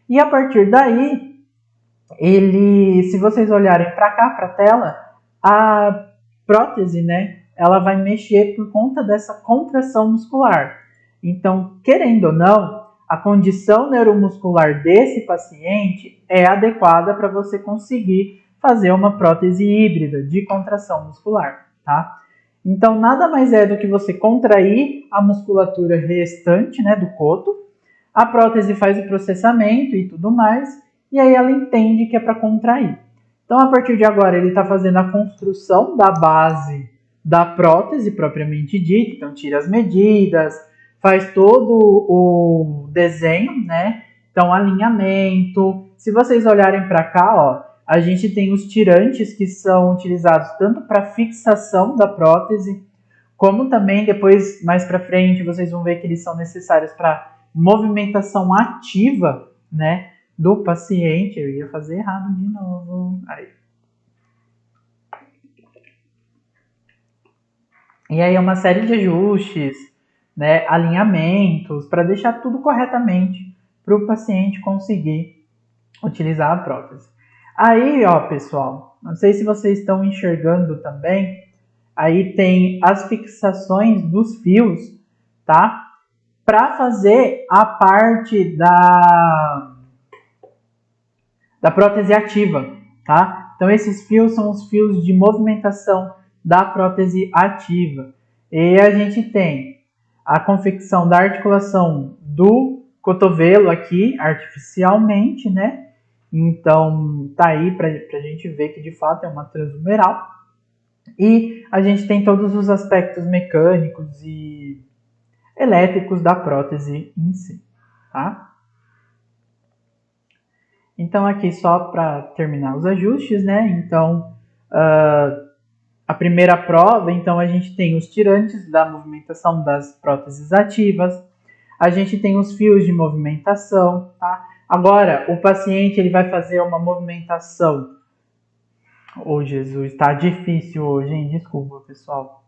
e a partir daí, se vocês olharem para cá, para a tela, a prótese, né? Ela vai mexer por conta dessa contração muscular. Então, querendo ou não, a condição neuromuscular desse paciente é adequada para você conseguir fazer uma prótese híbrida de contração muscular, tá? Então, nada mais é do que você contrair a musculatura restante, né, do coto, a prótese faz o processamento e tudo mais, e aí ela entende que é para contrair. Então, a partir de agora, ele está fazendo a construção da base da prótese propriamente dita, então tira as medidas, faz todo o desenho, né? Então, alinhamento. Se vocês olharem para cá, ó, a gente tem os tirantes que são utilizados tanto para fixação da prótese, como também depois, mais para frente, vocês vão ver que eles são necessários para movimentação ativa, né, do paciente. Eu ia fazer errado de novo. Aí. E aí é uma série de ajustes, né, alinhamentos, para deixar tudo corretamente para o paciente conseguir utilizar a prótese. Aí, ó, pessoal, não sei se vocês estão enxergando também, aí tem as fixações dos fios, tá? Para fazer a parte da prótese ativa, tá? Então esses fios são os fios de movimentação da prótese ativa. E a gente tem a confecção da articulação do cotovelo aqui, artificialmente, né? Então tá aí pra gente ver que de fato é uma transhumeral. E a gente tem todos os aspectos mecânicos e elétricos da prótese em si, tá? Então aqui só para terminar os ajustes, né? Então a primeira prova, então a gente tem os tirantes da movimentação das próteses ativas, a gente tem os fios de movimentação, tá? Agora o paciente ele vai fazer uma movimentação. Oh, Jesus, tá difícil hoje, hein? Desculpa, pessoal.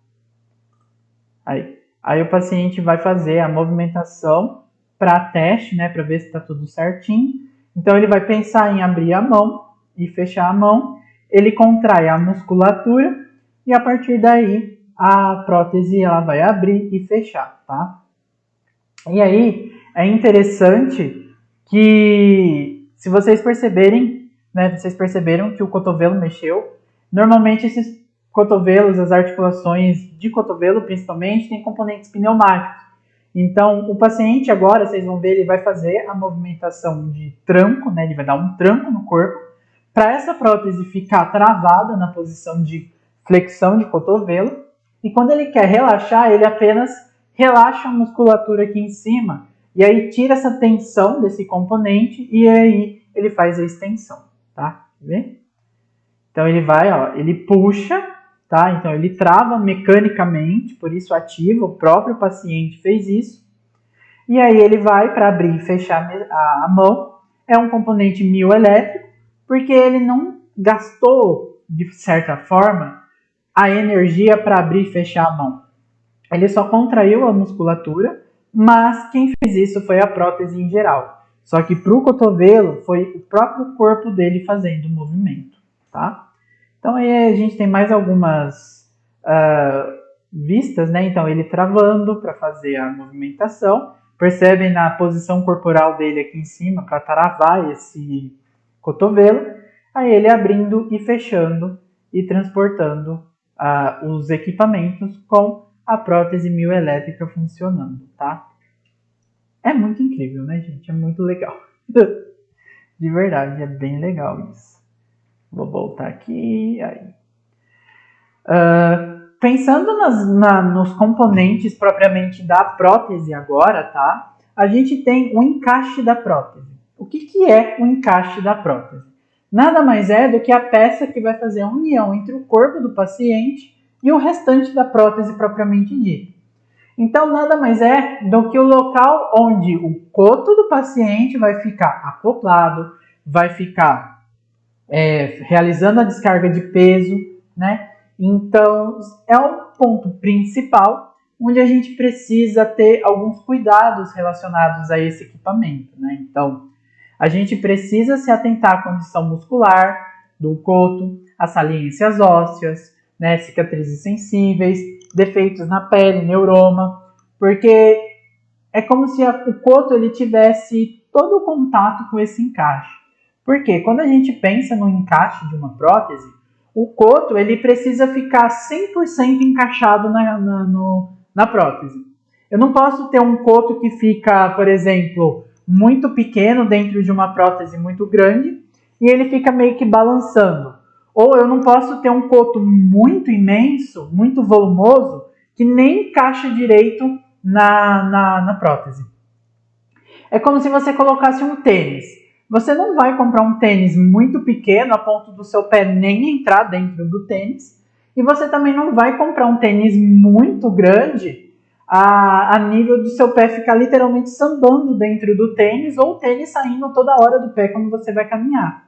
Aí o paciente vai fazer a movimentação para teste, né? Para ver se está tudo certinho. Então ele vai pensar em abrir a mão e fechar a mão. Ele contrai a musculatura e a partir daí a prótese ela vai abrir e fechar, tá? E aí é interessante que, se vocês perceberem, né? Vocês perceberam que o cotovelo mexeu. Normalmente esses cotovelos, as articulações de cotovelo principalmente, têm componentes pneumáticos. Então, o paciente agora, vocês vão ver, ele vai fazer a movimentação de tranco, né? Ele vai dar um tranco no corpo, para essa prótese ficar travada na posição de flexão de cotovelo. E quando ele quer relaxar, ele apenas relaxa a musculatura aqui em cima, e aí tira essa tensão desse componente, e aí ele faz a extensão, tá? Quer ver? Então ele vai, ó, ele puxa, tá? Então ele trava mecanicamente, por isso ativa, o próprio paciente fez isso. E aí ele vai para abrir e fechar a mão. É um componente mioelétrico, porque ele não gastou, de certa forma, a energia para abrir e fechar a mão. Ele só contraiu a musculatura, mas quem fez isso foi a prótese em geral. Só que para o cotovelo foi o próprio corpo dele fazendo o movimento, tá? Então aí a gente tem mais algumas vistas, né? Então ele travando para fazer a movimentação. Percebem na posição corporal dele aqui em cima para travar esse cotovelo. Aí ele abrindo e fechando e transportando os equipamentos com a prótese mioelétrica funcionando, tá? É muito incrível, né, gente? É muito legal. De verdade, é bem legal isso. Vou voltar aqui. Aí. Pensando nos componentes propriamente da prótese agora, tá? A gente tem o encaixe da prótese. O que é o encaixe da prótese? Nada mais é do que a peça que vai fazer a união entre o corpo do paciente e o restante da prótese propriamente dita. Então, nada mais é do que o local onde o coto do paciente vai ficar acoplado, vai ficar realizando a descarga de peso, né? Então, é um ponto principal onde a gente precisa ter alguns cuidados relacionados a esse equipamento, né? Então, a gente precisa se atentar à condição muscular do coto, às saliências ósseas, né? Cicatrizes sensíveis, defeitos na pele, neuroma, porque é como se o coto ele tivesse todo o contato com esse encaixe. Porque quando a gente pensa no encaixe de uma prótese, o coto ele precisa ficar 100% encaixado na prótese. Eu não posso ter um coto que fica, por exemplo, muito pequeno dentro de uma prótese muito grande e ele fica meio que balançando. Ou eu não posso ter um coto muito imenso, muito volumoso, que nem encaixa direito na prótese. É como se você colocasse um tênis. Você não vai comprar um tênis muito pequeno a ponto do seu pé nem entrar dentro do tênis. E você também não vai comprar um tênis muito grande a nível do seu pé ficar literalmente sambando dentro do tênis ou o tênis saindo toda hora do pé quando você vai caminhar.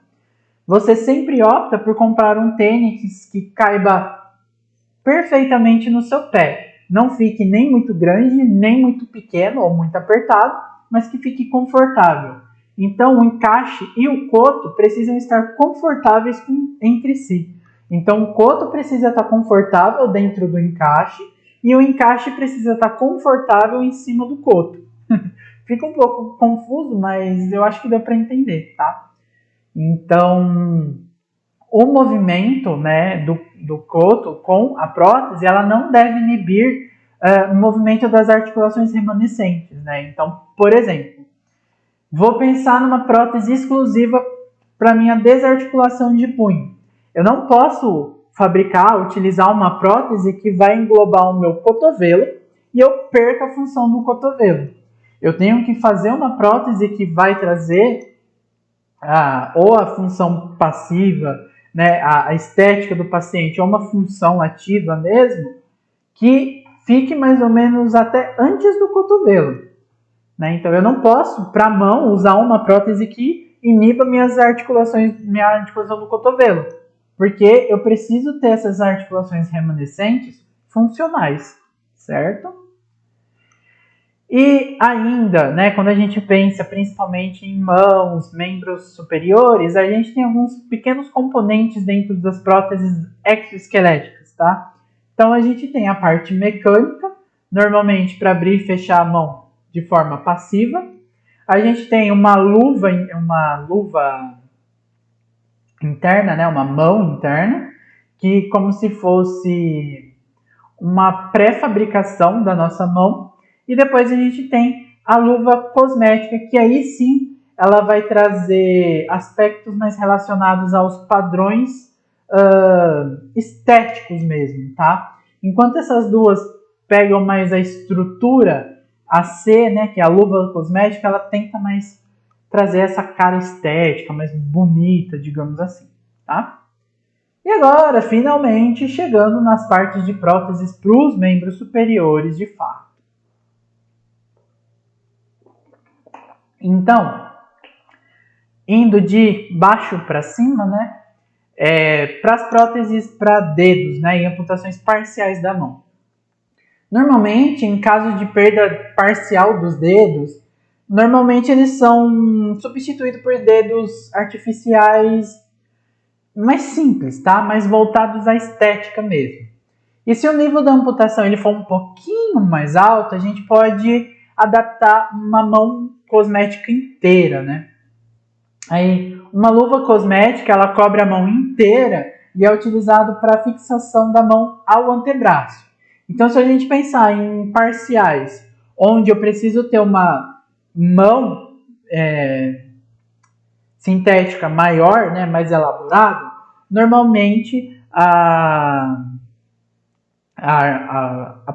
Você sempre opta por comprar um tênis que caiba perfeitamente no seu pé. não fique nem muito grande, nem muito pequeno ou muito apertado, mas que fique confortável. Então, o encaixe e o coto precisam estar confortáveis entre si. Então, o coto precisa estar confortável dentro do encaixe e o encaixe precisa estar confortável em cima do coto. Fica um pouco confuso, mas eu acho que deu para entender, tá? Então, o movimento, né, do coto com a prótese, ela não deve inibir o movimento das articulações remanescentes, né? Então, por exemplo, vou pensar numa prótese exclusiva para minha desarticulação de punho. Eu não posso utilizar uma prótese que vai englobar o meu cotovelo e eu perca a função do cotovelo. Eu tenho que fazer uma prótese que vai trazer ou a função passiva, né, a estética do paciente, ou uma função ativa mesmo, que fique mais ou menos até antes do cotovelo. Né? Então eu não posso, para a mão, usar uma prótese que iniba minha articulação do cotovelo, porque eu preciso ter essas articulações remanescentes funcionais, certo? E ainda, né, quando a gente pensa principalmente em mãos, membros superiores, a gente tem alguns pequenos componentes dentro das próteses exoesqueléticas, tá? Então a gente tem a parte mecânica, normalmente para abrir e fechar a mão de forma passiva. A gente tem uma luva interna, né, uma mão interna, que como se fosse uma pré-fabricação da nossa mão. E depois a gente tem a luva cosmética, que aí sim ela vai trazer aspectos mais relacionados aos padrões estéticos mesmo, tá? Enquanto essas duas pegam mais a estrutura, a C, né, que é a luva cosmética, ela tenta mais trazer essa cara estética, mais bonita, digamos assim, tá? E agora, finalmente, chegando nas partes de próteses para os membros superiores de fato. Então, indo de baixo para cima, né, para as próteses para dedos, né, e amputações parciais da mão. Normalmente, em caso de perda parcial dos dedos, normalmente eles são substituídos por dedos artificiais mais simples, tá? Mais voltados à estética mesmo. E se o nível da amputação ele for um pouquinho mais alto, a gente pode adaptar uma mão cosmética inteira, né? Aí, uma luva cosmética, ela cobre a mão inteira e é utilizado para fixação da mão ao antebraço. Então, se a gente pensar em parciais, onde eu preciso ter uma mão sintética maior, né, mais elaborada, normalmente a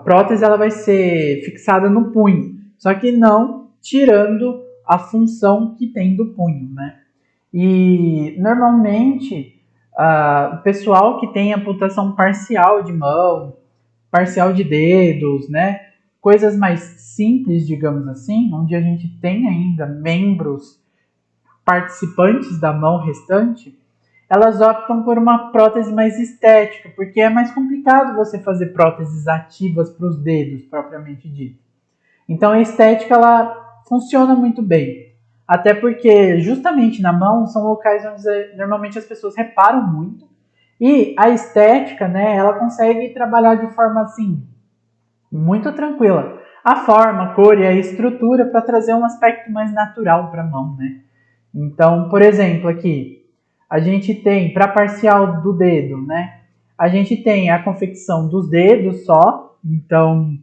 prótese ela vai ser fixada no punho, só que não tirando a função que tem do punho, né? E normalmente o pessoal que tem amputação parcial de mão, parcial de dedos, né? Coisas mais simples, digamos assim, onde a gente tem ainda membros participantes da mão restante, elas optam por uma prótese mais estética, porque é mais complicado você fazer próteses ativas para os dedos, propriamente dito. Então a estética ela funciona muito bem, até porque justamente na mão são locais onde normalmente as pessoas reparam muito, e a estética, né, ela consegue trabalhar de forma assim muito tranquila. A forma, a cor e a estrutura para trazer um aspecto mais natural para a mão, né? Então, por exemplo, aqui a gente tem para parcial do dedo, né? A gente tem a confecção dos dedos só. Então,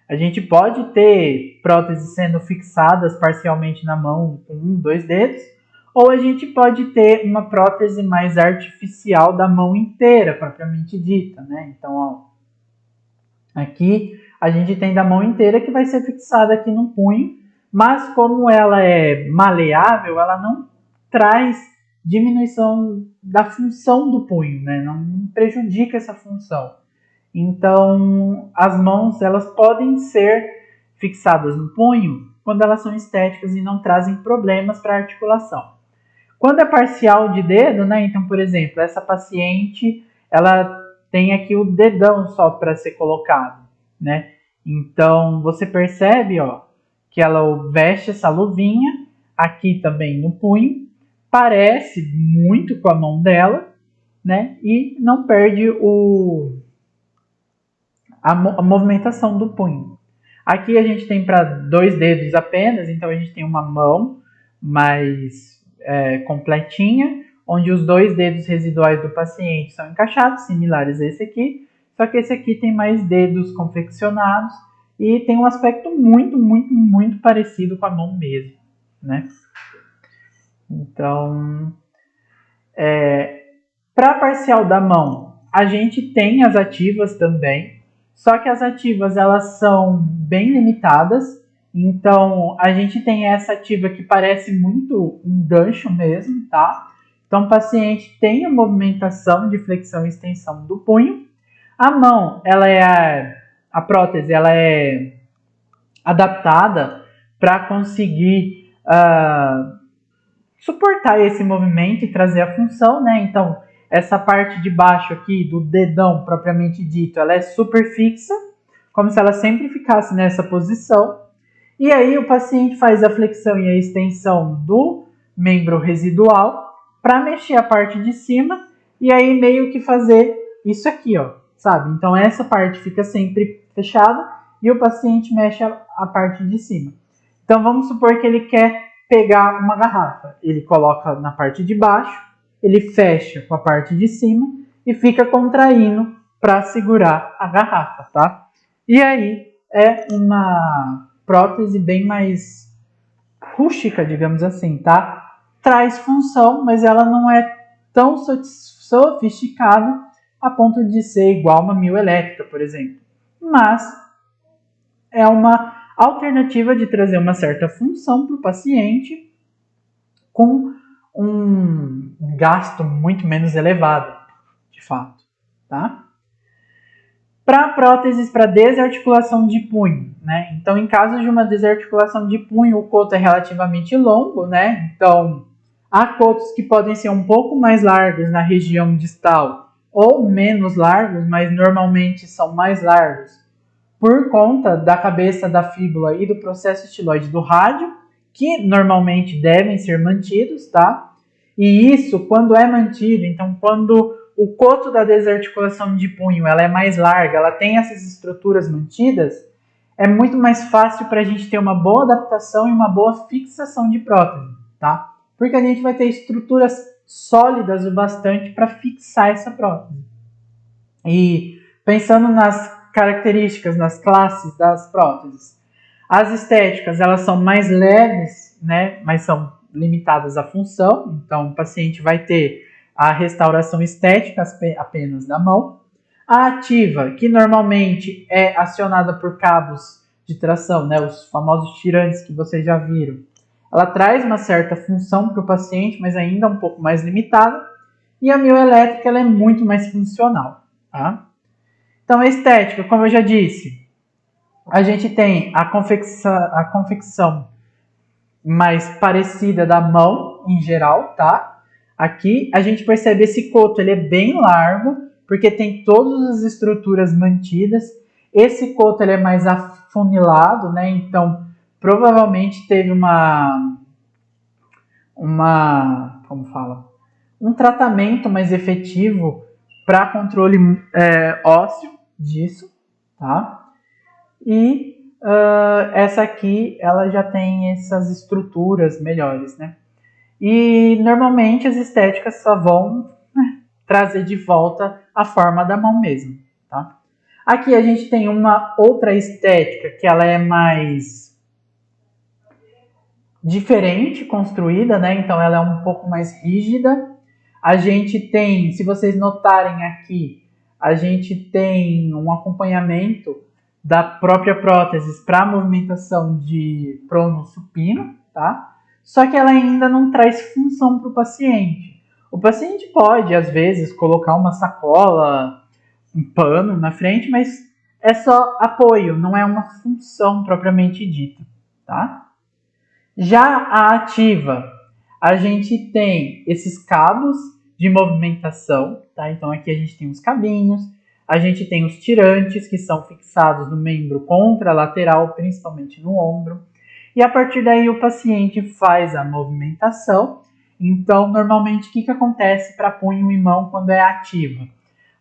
a gente pode ter próteses sendo fixadas parcialmente na mão com 1, 2 dedos, ou a gente pode ter uma prótese mais artificial da mão inteira, propriamente dita, né? Então, ó, aqui a gente tem da mão inteira que vai ser fixada aqui no punho, mas como ela é maleável, ela não traz diminuição da função do punho, né? Não prejudica essa função. Então, as mãos elas podem ser fixadas no punho quando elas são estéticas e não trazem problemas para a articulação. Quando é parcial de dedo, né? Então, por exemplo, essa paciente ela tem aqui o dedão só para ser colocado, né? Então, você percebe, ó, que ela veste essa luvinha, aqui também no punho, parece muito com a mão dela, né? E não perde a movimentação do punho. Aqui a gente tem para 2 dedos apenas, então a gente tem uma mão mais completinha, onde os 2 dedos residuais do paciente são encaixados, similares a esse aqui, só que esse aqui tem mais dedos confeccionados e tem um aspecto muito, muito, muito parecido com a mão mesmo, né? Então, para a parcial da mão, a gente tem as ativas também, só que as ativas elas são bem limitadas. Então, a gente tem essa ativa que parece muito um gancho mesmo, tá? Então, o paciente tem a movimentação de flexão e extensão do punho. A mão, a prótese, ela é adaptada para conseguir suportar esse movimento e trazer a função, né? Então, essa parte de baixo aqui do dedão propriamente dito, ela é super fixa, como se ela sempre ficasse nessa posição. E aí o paciente faz a flexão e a extensão do membro residual para mexer a parte de cima e aí meio que fazer isso aqui, ó, sabe? Então essa parte fica sempre fechada e o paciente mexe a parte de cima. Então vamos supor que ele quer pegar uma garrafa. Ele coloca na parte de baixo, ele fecha com a parte de cima e fica contraindo para segurar a garrafa, tá? E aí é uma prótese bem mais rústica, digamos assim, tá? Traz função, mas ela não é tão sofisticada a ponto de ser igual uma mioelétrica, por exemplo. Mas é uma alternativa de trazer uma certa função para o paciente com um gasto muito menos elevado, de fato, tá? Para próteses para desarticulação de punho, né? Então, em caso de uma desarticulação de punho, o coto é relativamente longo, né? Então, há cotos que podem ser um pouco mais largos na região distal ou menos largos, mas normalmente são mais largos por conta da cabeça da fíbula e do processo estiloide do rádio, que normalmente devem ser mantidos, tá? E isso, quando é mantido, então quando o coto da desarticulação de punho ela é mais larga, ela tem essas estruturas mantidas, é muito mais fácil para a gente ter uma boa adaptação e uma boa fixação de prótese, tá? Porque a gente vai ter estruturas sólidas o bastante para fixar essa prótese. E pensando nas características, nas classes das próteses, as estéticas elas são mais leves, né? Mas são limitadas à função, então o paciente vai ter a restauração estética apenas da mão. A ativa, que normalmente é acionada por cabos de tração, né, os famosos tirantes que vocês já viram, ela traz uma certa função para o paciente, mas ainda um pouco mais limitada. E a mioelétrica ela é muito mais funcional. Tá? Então a estética, como eu já disse, a gente tem a confecção mais parecida da mão em geral, tá? Aqui a gente percebe esse coto, ele é bem largo, porque tem todas as estruturas mantidas. Esse coto ele é mais afunilado, né? Então, provavelmente teve como fala? Um tratamento mais efetivo para controle ósseo disso, tá? E essa aqui, ela já tem essas estruturas melhores, né? E normalmente as estéticas só vão trazer de volta a forma da mão mesmo, tá? Aqui a gente tem uma outra estética que ela é mais diferente construída, né? Então ela é um pouco mais rígida. A gente tem, se vocês notarem aqui, a gente tem um acompanhamento da própria prótese para a movimentação de prono supino, tá? Só que ela ainda não traz função para o paciente. O paciente pode, às vezes, colocar uma sacola, um pano na frente, mas é só apoio, não é uma função propriamente dita, tá? Já a ativa, a gente tem esses cabos de movimentação, tá? Então aqui a gente tem os cabinhos, A gente tem os tirantes, que são fixados no membro contralateral, principalmente no ombro. E a partir daí o paciente faz a movimentação. Então, normalmente, o que acontece para punho e mão quando é ativo?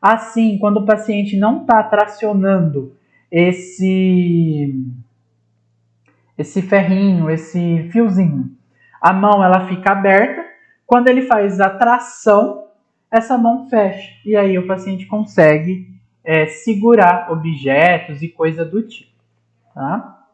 Assim, quando o paciente não está tracionando esse ferrinho, esse fiozinho, a mão ela fica aberta. Quando ele faz a tração, essa mão fecha. E aí o paciente consegue segurar objetos e coisa do tipo. Tá?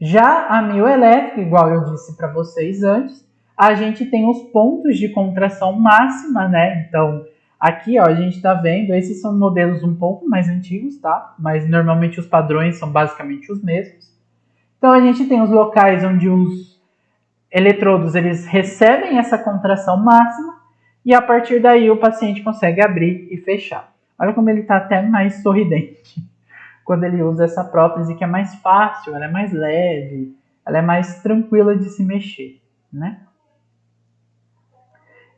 Já a mioelétrica, igual eu disse para vocês antes, a gente tem os pontos de contração máxima, né? Então, aqui ó, a gente está vendo, esses são modelos um pouco mais antigos, tá? Mas normalmente os padrões são basicamente os mesmos. Então, a gente tem os locais onde os eletrodos eles recebem essa contração máxima e a partir daí o paciente consegue abrir e fechar. Olha como ele está até mais sorridente quando ele usa essa prótese, que é mais fácil, ela é mais leve, ela é mais tranquila de se mexer, né?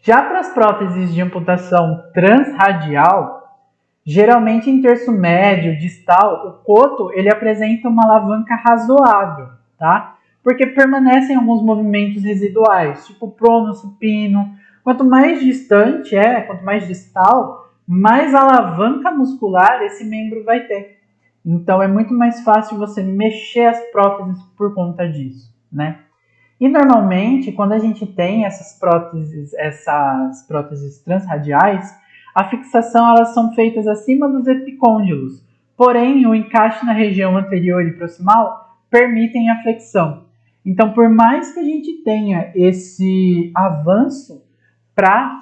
Já para as próteses de amputação transradial, geralmente em terço médio, distal, o coto ele apresenta uma alavanca razoável, tá? Porque permanecem alguns movimentos residuais, tipo prono, supino. Quanto mais distante quanto mais distal, mais alavanca muscular esse membro vai ter. Então é muito mais fácil você mexer as próteses por conta disso, né? E normalmente, quando a gente tem essas próteses transradiais, a fixação elas são feitas acima dos epicôndilos. Porém, o encaixe na região anterior e proximal permitem a flexão. Então, por mais que a gente tenha esse avanço para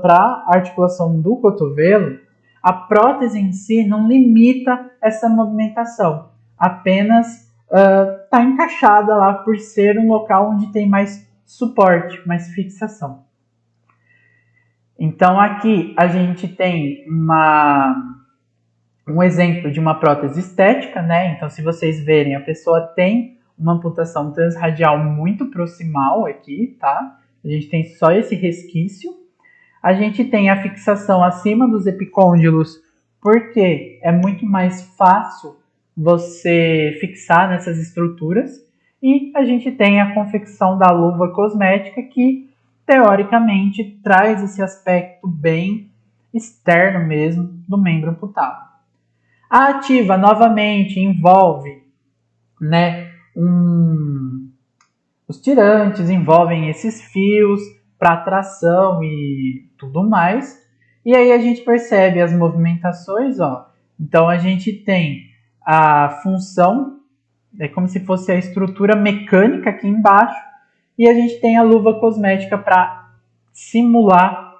a articulação do cotovelo, a prótese em si não limita essa movimentação, apenas está encaixada lá por ser um local onde tem mais suporte, mais fixação. Então aqui a gente tem um exemplo de uma prótese estética, né? Então se vocês verem, a pessoa tem uma amputação transradial muito proximal aqui, tá? A gente tem só esse resquício. A gente tem a fixação acima dos epicôndilos, porque é muito mais fácil você fixar nessas estruturas. E a gente tem a confecção da luva cosmética, que teoricamente traz esse aspecto bem externo mesmo do membro amputado. A ativa, novamente, envolve, né, os tirantes, envolvem esses fios para tração e tudo mais. E aí a gente percebe as movimentações, ó. Então a gente tem a função, é como se fosse a estrutura mecânica aqui embaixo, e a gente tem a luva cosmética para simular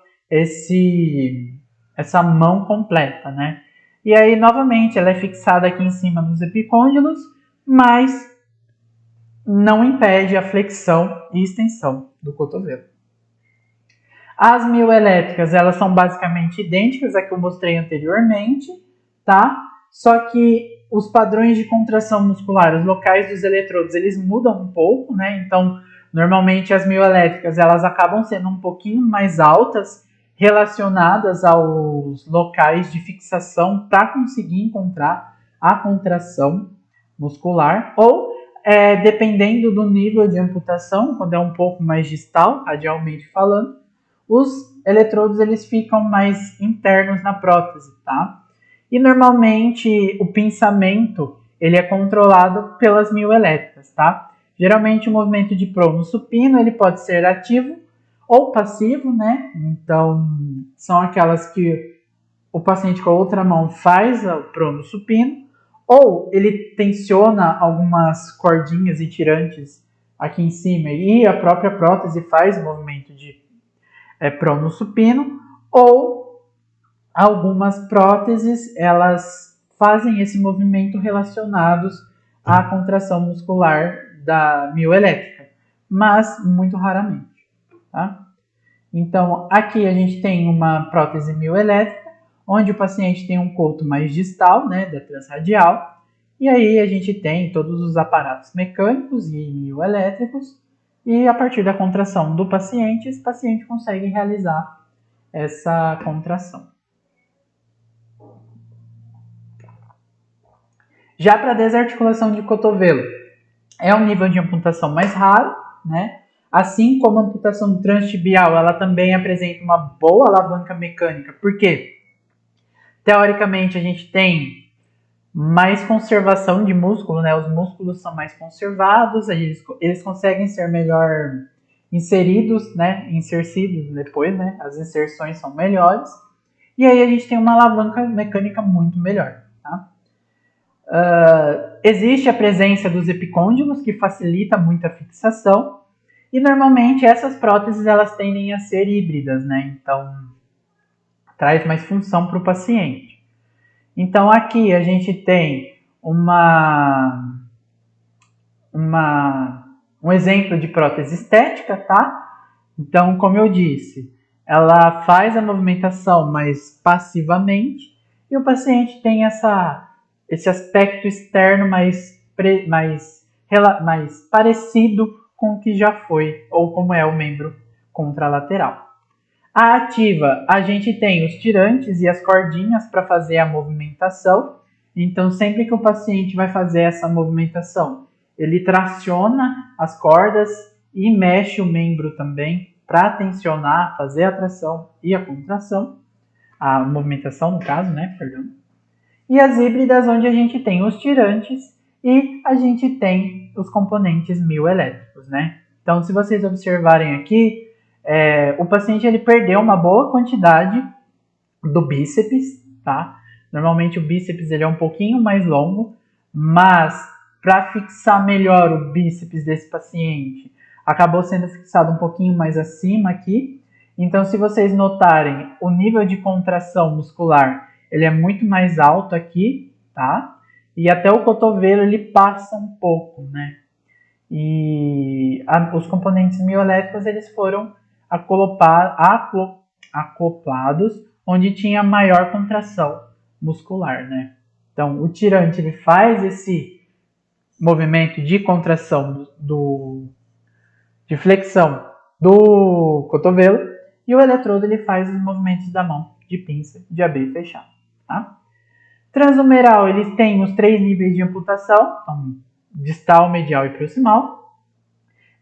essa mão completa, né? E aí, novamente, ela é fixada aqui em cima dos epicôndilos, mas não impede a flexão e extensão do cotovelo. As mioelétricas, elas são basicamente idênticas à que eu mostrei anteriormente, tá? Só que os padrões de contração muscular, os locais dos eletrodos, eles mudam um pouco, né? Então, normalmente as mioelétricas, elas acabam sendo um pouquinho mais altas, relacionadas aos locais de fixação para conseguir encontrar a contração muscular, ou dependendo do nível de amputação, quando é um pouco mais distal, radialmente falando, os eletrodos eles ficam mais internos na prótese, tá? E normalmente o pinçamento ele é controlado pelas mioelétricas, tá? Geralmente o movimento de prono supino ele pode ser ativo ou passivo, né? Então são aquelas que o paciente com a outra mão faz o prono supino, ou ele tensiona algumas cordinhas e tirantes aqui em cima e a própria prótese faz o movimento de prono supino, ou algumas próteses elas fazem esse movimento relacionados à contração muscular da mioelétrica, mas muito raramente, tá? Então aqui a gente tem uma prótese mioelétrica, onde o paciente tem um coto mais distal, né, da transradial, e aí a gente tem todos os aparatos mecânicos e mioelétricos, e a partir da contração do paciente, esse paciente consegue realizar essa contração. Já para desarticulação de cotovelo, é um nível de amputação mais raro, né? Assim como a amputação transtibial, ela também apresenta uma boa alavanca mecânica. Por quê? Teoricamente, a gente tem mais conservação de músculo, né? Os músculos são mais conservados, eles conseguem ser melhor inseridos, né? Insercidos depois, né? As inserções são melhores. E aí a gente tem uma alavanca mecânica muito melhor, tá? Existe a presença dos epicôndilos, que facilita muito a fixação. E normalmente essas próteses elas tendem a ser híbridas, né? Então traz mais função para o paciente. Então aqui a gente tem um exemplo de prótese estética, tá? Então, como eu disse, ela faz a movimentação mais passivamente e o paciente tem esse aspecto externo mais parecido com o que já foi ou como é o membro contralateral. A ativa, a gente tem os tirantes e as cordinhas para fazer a movimentação. Então, sempre que o paciente vai fazer essa movimentação, ele traciona as cordas e mexe o membro também para tensionar, fazer a tração e a contração. A movimentação, no caso, né? Perdão. E as híbridas, onde a gente tem os tirantes e a gente tem os componentes mioelétricos, né? Então, se vocês observarem aqui, o paciente ele perdeu uma boa quantidade do bíceps, tá? Normalmente o bíceps ele é um pouquinho mais longo, mas para fixar melhor o bíceps desse paciente, acabou sendo fixado um pouquinho mais acima aqui. Então, se vocês notarem, o nível de contração muscular ele é muito mais alto aqui, tá? E até o cotovelo ele passa um pouco, né? E os componentes mioelétricos eles foram acoplados onde tinha maior contração muscular, né? Então, o tirante ele faz esse movimento de contração de flexão do cotovelo e o eletrodo ele faz os movimentos da mão de pinça, de abrir e fechar, tá? Transnumeral, eles têm os 3 níveis de amputação, então, distal, medial e proximal.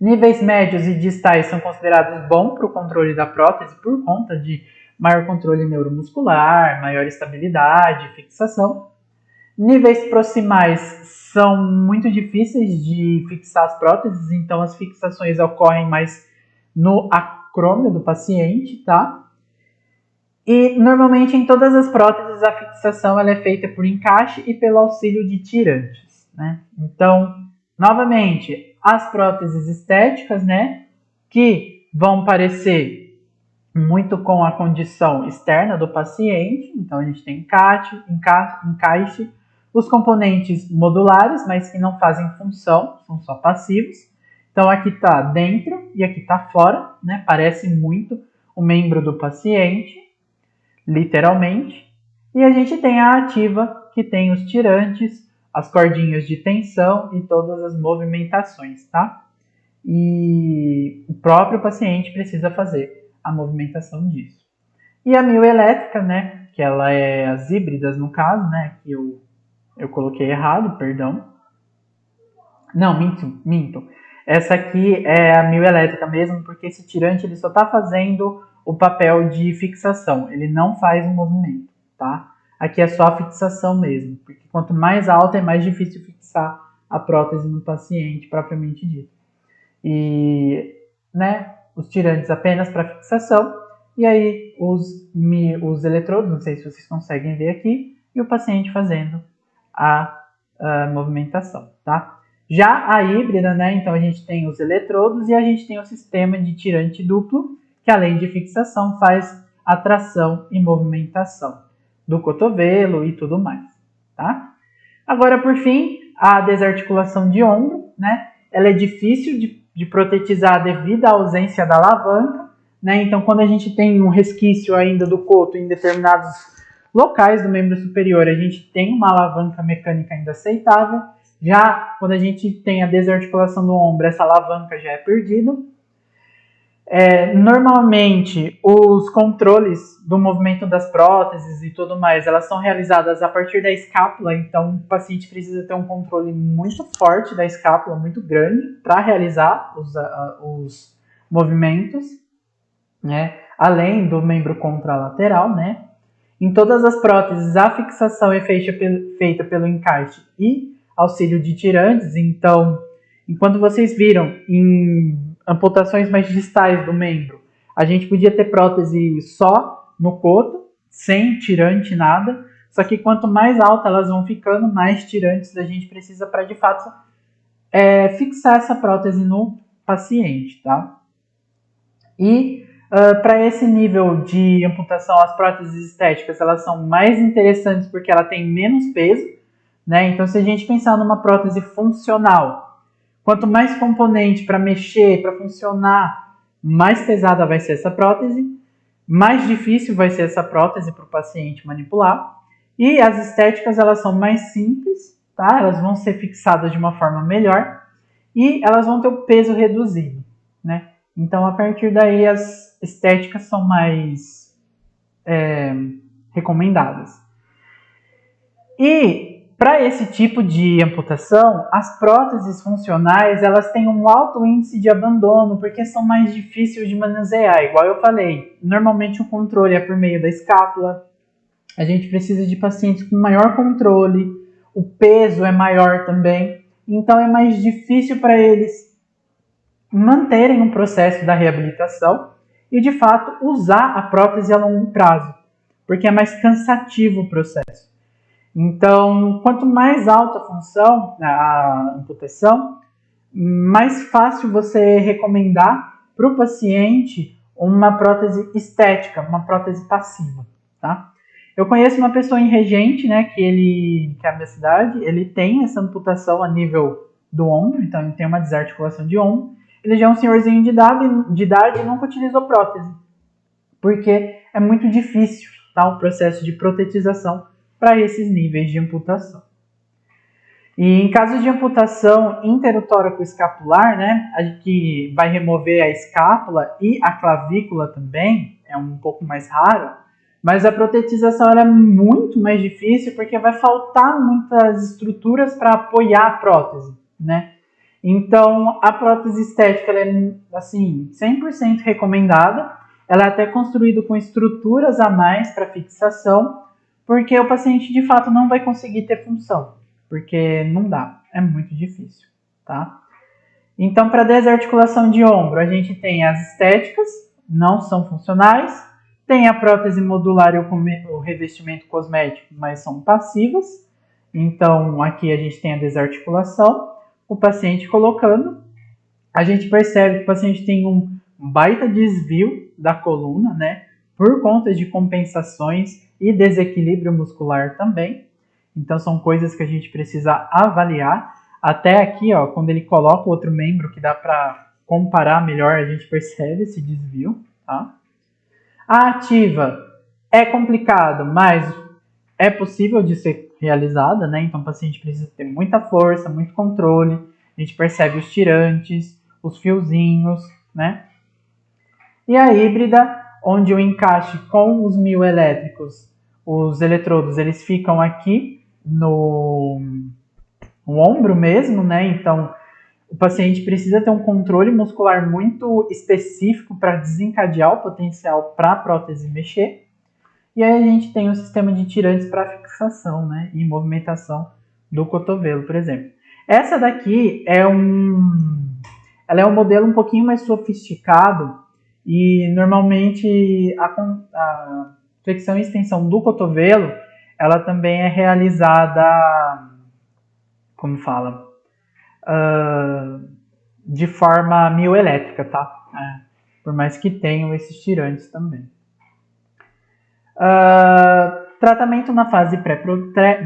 Níveis médios e distais são considerados bons para o controle da prótese por conta de maior controle neuromuscular, maior estabilidade, fixação. Níveis proximais são muito difíceis de fixar as próteses, então as fixações ocorrem mais no acrômio do paciente, tá? E normalmente em todas as próteses a fixação ela é feita por encaixe e pelo auxílio de tirantes, né? Então, novamente, as próteses estéticas, né, que vão parecer muito com a condição externa do paciente. Então a gente tem encaixe, os componentes modulares, mas que não fazem função, são só passivos. Então aqui está dentro e aqui está fora, né? Parece muito o membro do paciente, literalmente. E a gente tem a ativa, que tem os tirantes, as cordinhas de tensão e todas as movimentações, tá? E o próprio paciente precisa fazer a movimentação disso. E a mioelétrica, né? Que ela é as híbridas no caso, né? Que eu coloquei errado, perdão. Não, minto. Essa aqui é a mioelétrica mesmo, porque esse tirante ele só está fazendo o papel de fixação, ele não faz o movimento, tá? Aqui é só a fixação mesmo, porque quanto mais alta é mais difícil fixar a prótese no paciente propriamente dito. E, né, os tirantes apenas para fixação, e aí os eletrodos, não sei se vocês conseguem ver aqui, e o paciente fazendo a movimentação, tá? Já a híbrida, né, então a gente tem os eletrodos e a gente tem o sistema de tirante duplo, que além de fixação faz atração e movimentação do cotovelo e tudo mais, tá? Agora, por fim, a desarticulação de ombro, né? Ela é difícil de protetizar devido à ausência da alavanca, né? Então, quando a gente tem um resquício ainda do coto em determinados locais do membro superior, a gente tem uma alavanca mecânica ainda aceitável. Já quando a gente tem a desarticulação do ombro, essa alavanca já é perdida. Normalmente, os controles do movimento das próteses e tudo mais, elas são realizadas a partir da escápula, então o paciente precisa ter um controle muito forte da escápula, muito grande, para realizar os movimentos, né? Além do membro contralateral, né? Em todas as próteses, a fixação é feita pelo encaixe e auxílio de tirantes, então, enquanto vocês viram em amputações mais distais do membro, a gente podia ter prótese só no coto, sem tirante, nada, só que quanto mais alta elas vão ficando, mais tirantes a gente precisa para, de fato, fixar essa prótese no paciente, tá? E para esse nível de amputação, as próteses estéticas elas são mais interessantes porque ela tem menos peso, né? Então, se a gente pensar numa prótese funcional, quanto mais componente para mexer, para funcionar, mais pesada vai ser essa prótese, mais difícil vai ser essa prótese para o paciente manipular. E as estéticas elas são mais simples, tá? Elas vão ser fixadas de uma forma melhor e elas vão ter o peso reduzido, né? Então, a partir daí, as estéticas são mais recomendadas. E, para esse tipo de amputação, as próteses funcionais, elas têm um alto índice de abandono, porque são mais difíceis de manusear. Igual eu falei, normalmente o controle é por meio da escápula, a gente precisa de pacientes com maior controle, o peso é maior também, então é mais difícil para eles manterem um processo da reabilitação e, de fato, usar a prótese a longo prazo, porque é mais cansativo o processo. Então, quanto mais alta a função, a amputação, mais fácil você recomendar para o paciente uma prótese estética, uma prótese passiva, tá? Eu conheço uma pessoa em Regente, né, que é a minha cidade, ele tem essa amputação a nível do ombro, então ele tem uma desarticulação de ombro. Ele já é um senhorzinho de idade e nunca utilizou prótese, porque é muito difícil, tá, o processo de protetização para esses níveis de amputação. E em caso de amputação interotóraco-escapular, né, que vai remover a escápula e a clavícula também, é um pouco mais raro, mas a protetização é muito mais difícil porque vai faltar muitas estruturas para apoiar a prótese, né? Então, a prótese estética ela é assim, 100% recomendada. Ela é até construída com estruturas a mais para fixação, porque o paciente de fato não vai conseguir ter função, porque não dá, é muito difícil, tá? Então, para desarticulação de ombro, a gente tem as estéticas, não são funcionais, tem a prótese modular e o revestimento cosmético, mas são passivas. Então, aqui a gente tem a desarticulação, o paciente colocando, a gente percebe que o paciente tem um baita desvio da coluna, né, por conta de compensações e desequilíbrio muscular também. Então, são coisas que a gente precisa avaliar. Até aqui, ó, quando ele coloca o outro membro, que dá para comparar melhor, a gente percebe esse desvio, tá? A ativa é complicado, mas é possível de ser realizada, né? Então o paciente precisa ter muita força, muito controle. A gente percebe os tirantes, os fiozinhos, né? E a híbrida, onde o encaixe com os mioelétricos, os eletrodos, eles ficam aqui no ombro mesmo, né? Então o paciente precisa ter um controle muscular muito específico para desencadear o potencial para a prótese mexer. E aí a gente tem o sistema de tirantes para fixação, né, e movimentação do cotovelo, por exemplo. Essa daqui ela é um modelo um pouquinho mais sofisticado e normalmente a flexão e extensão do cotovelo, ela também é realizada, como fala, de forma mioelétrica, tá? Por mais que tenham esses tirantes também. Tratamento na fase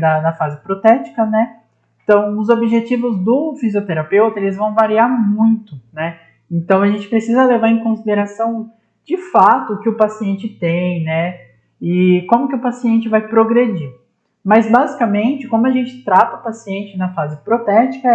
na fase protética, né? Então, os objetivos do fisioterapeuta, eles vão variar muito, né? Então, a gente precisa levar em consideração, de fato, o que o paciente tem, né? E como que o paciente vai progredir. Mas, basicamente, como a gente trata o paciente na fase protética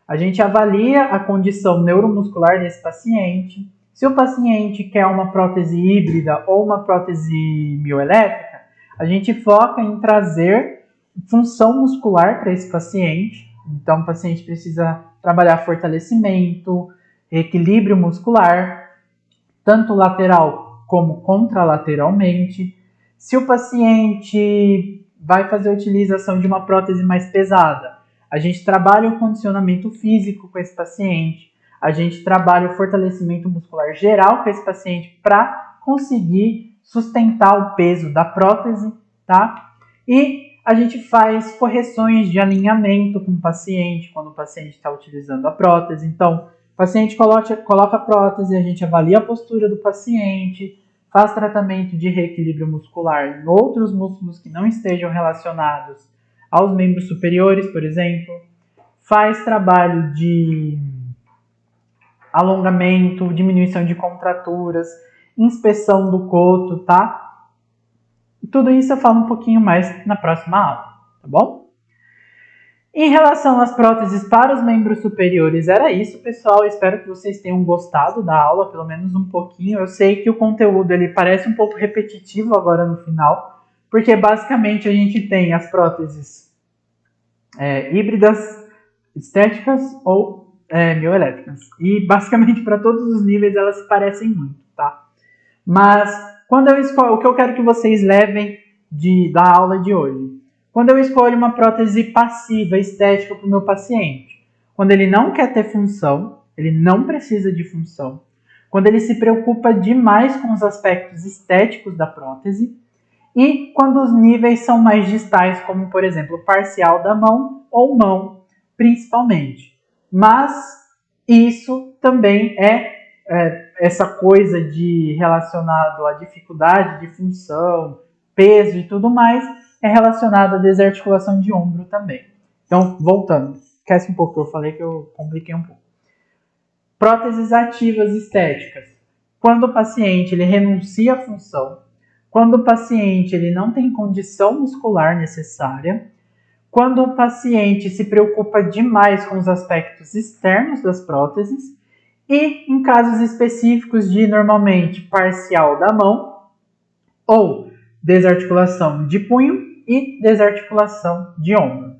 a gente avalia a condição neuromuscular desse paciente, Se o paciente quer uma prótese híbrida ou uma prótese mioelétrica, a gente foca em trazer função muscular para esse paciente. Então, o paciente precisa trabalhar fortalecimento, equilíbrio muscular, tanto lateral como contralateralmente. Se o paciente vai fazer a utilização de uma prótese mais pesada, a gente trabalha o condicionamento físico com esse paciente, a gente trabalha o fortalecimento muscular geral com esse paciente para conseguir sustentar o peso da prótese, tá? E a gente faz correções de alinhamento com o paciente, quando o paciente está utilizando a prótese. Então, o paciente coloca a prótese, a gente avalia a postura do paciente, faz tratamento de reequilíbrio muscular em outros músculos que não estejam relacionados aos membros superiores, por exemplo. Faz trabalho de alongamento, diminuição de contraturas, inspeção do coto, tá? Tudo isso eu falo um pouquinho mais na próxima aula, tá bom? Em relação às próteses para os membros superiores, era isso, pessoal. Espero que vocês tenham gostado da aula, pelo menos um pouquinho. Eu sei que o conteúdo ele parece um pouco repetitivo agora no final, porque basicamente a gente tem as próteses híbridas, estéticas ou mioelétricas. E basicamente para todos os níveis elas se parecem muito, tá? Mas quando eu escolho, o que eu quero que vocês levem da aula de hoje? Quando eu escolho uma prótese passiva, estética para o meu paciente, quando ele não quer ter função, ele não precisa de função, quando ele se preocupa demais com os aspectos estéticos da prótese e quando os níveis são mais distais, como por exemplo parcial da mão ou mão, principalmente. Mas isso também essa coisa de relacionado à dificuldade de função, peso e tudo mais, é relacionado à desarticulação de ombro também. Então, voltando, esquece um pouco que eu falei que eu compliquei um pouco. Próteses ativas estéticas. Quando o paciente ele renuncia à função, quando o paciente ele não tem condição muscular necessária, quando o paciente se preocupa demais com os aspectos externos das próteses e em casos específicos de normalmente parcial da mão ou desarticulação de punho e desarticulação de ombro.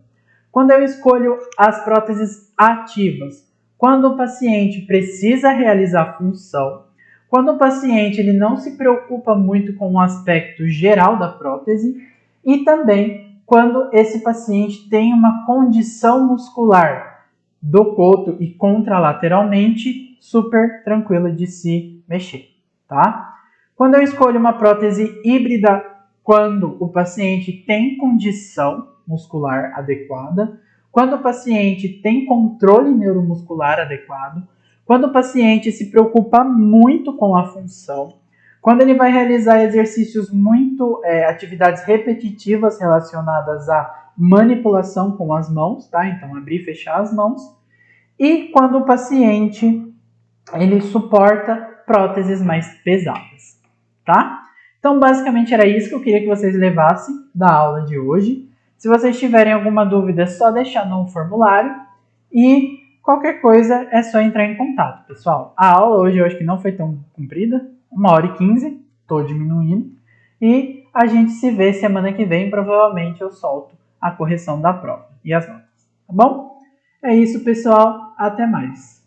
Quando eu escolho as próteses ativas, quando o paciente precisa realizar função, quando o paciente ele não se preocupa muito com o aspecto geral da prótese e também quando esse paciente tem uma condição muscular do coto e contralateralmente super tranquila de se mexer, tá? Quando eu escolho uma prótese híbrida, quando o paciente tem condição muscular adequada, quando o paciente tem controle neuromuscular adequado, quando o paciente se preocupa muito com a função, quando ele vai realizar exercícios atividades repetitivas relacionadas à manipulação com as mãos, tá? Então, abrir e fechar as mãos. E quando o paciente ele suporta próteses mais pesadas, tá? Então, basicamente era isso que eu queria que vocês levassem da aula de hoje. Se vocês tiverem alguma dúvida, é só deixar no formulário e qualquer coisa é só entrar em contato, pessoal. A aula hoje eu acho que não foi tão comprida, 1h15, estou diminuindo. E a gente se vê semana que vem, provavelmente eu solto a correção da prova e as notas, tá bom? É isso, pessoal. Até mais.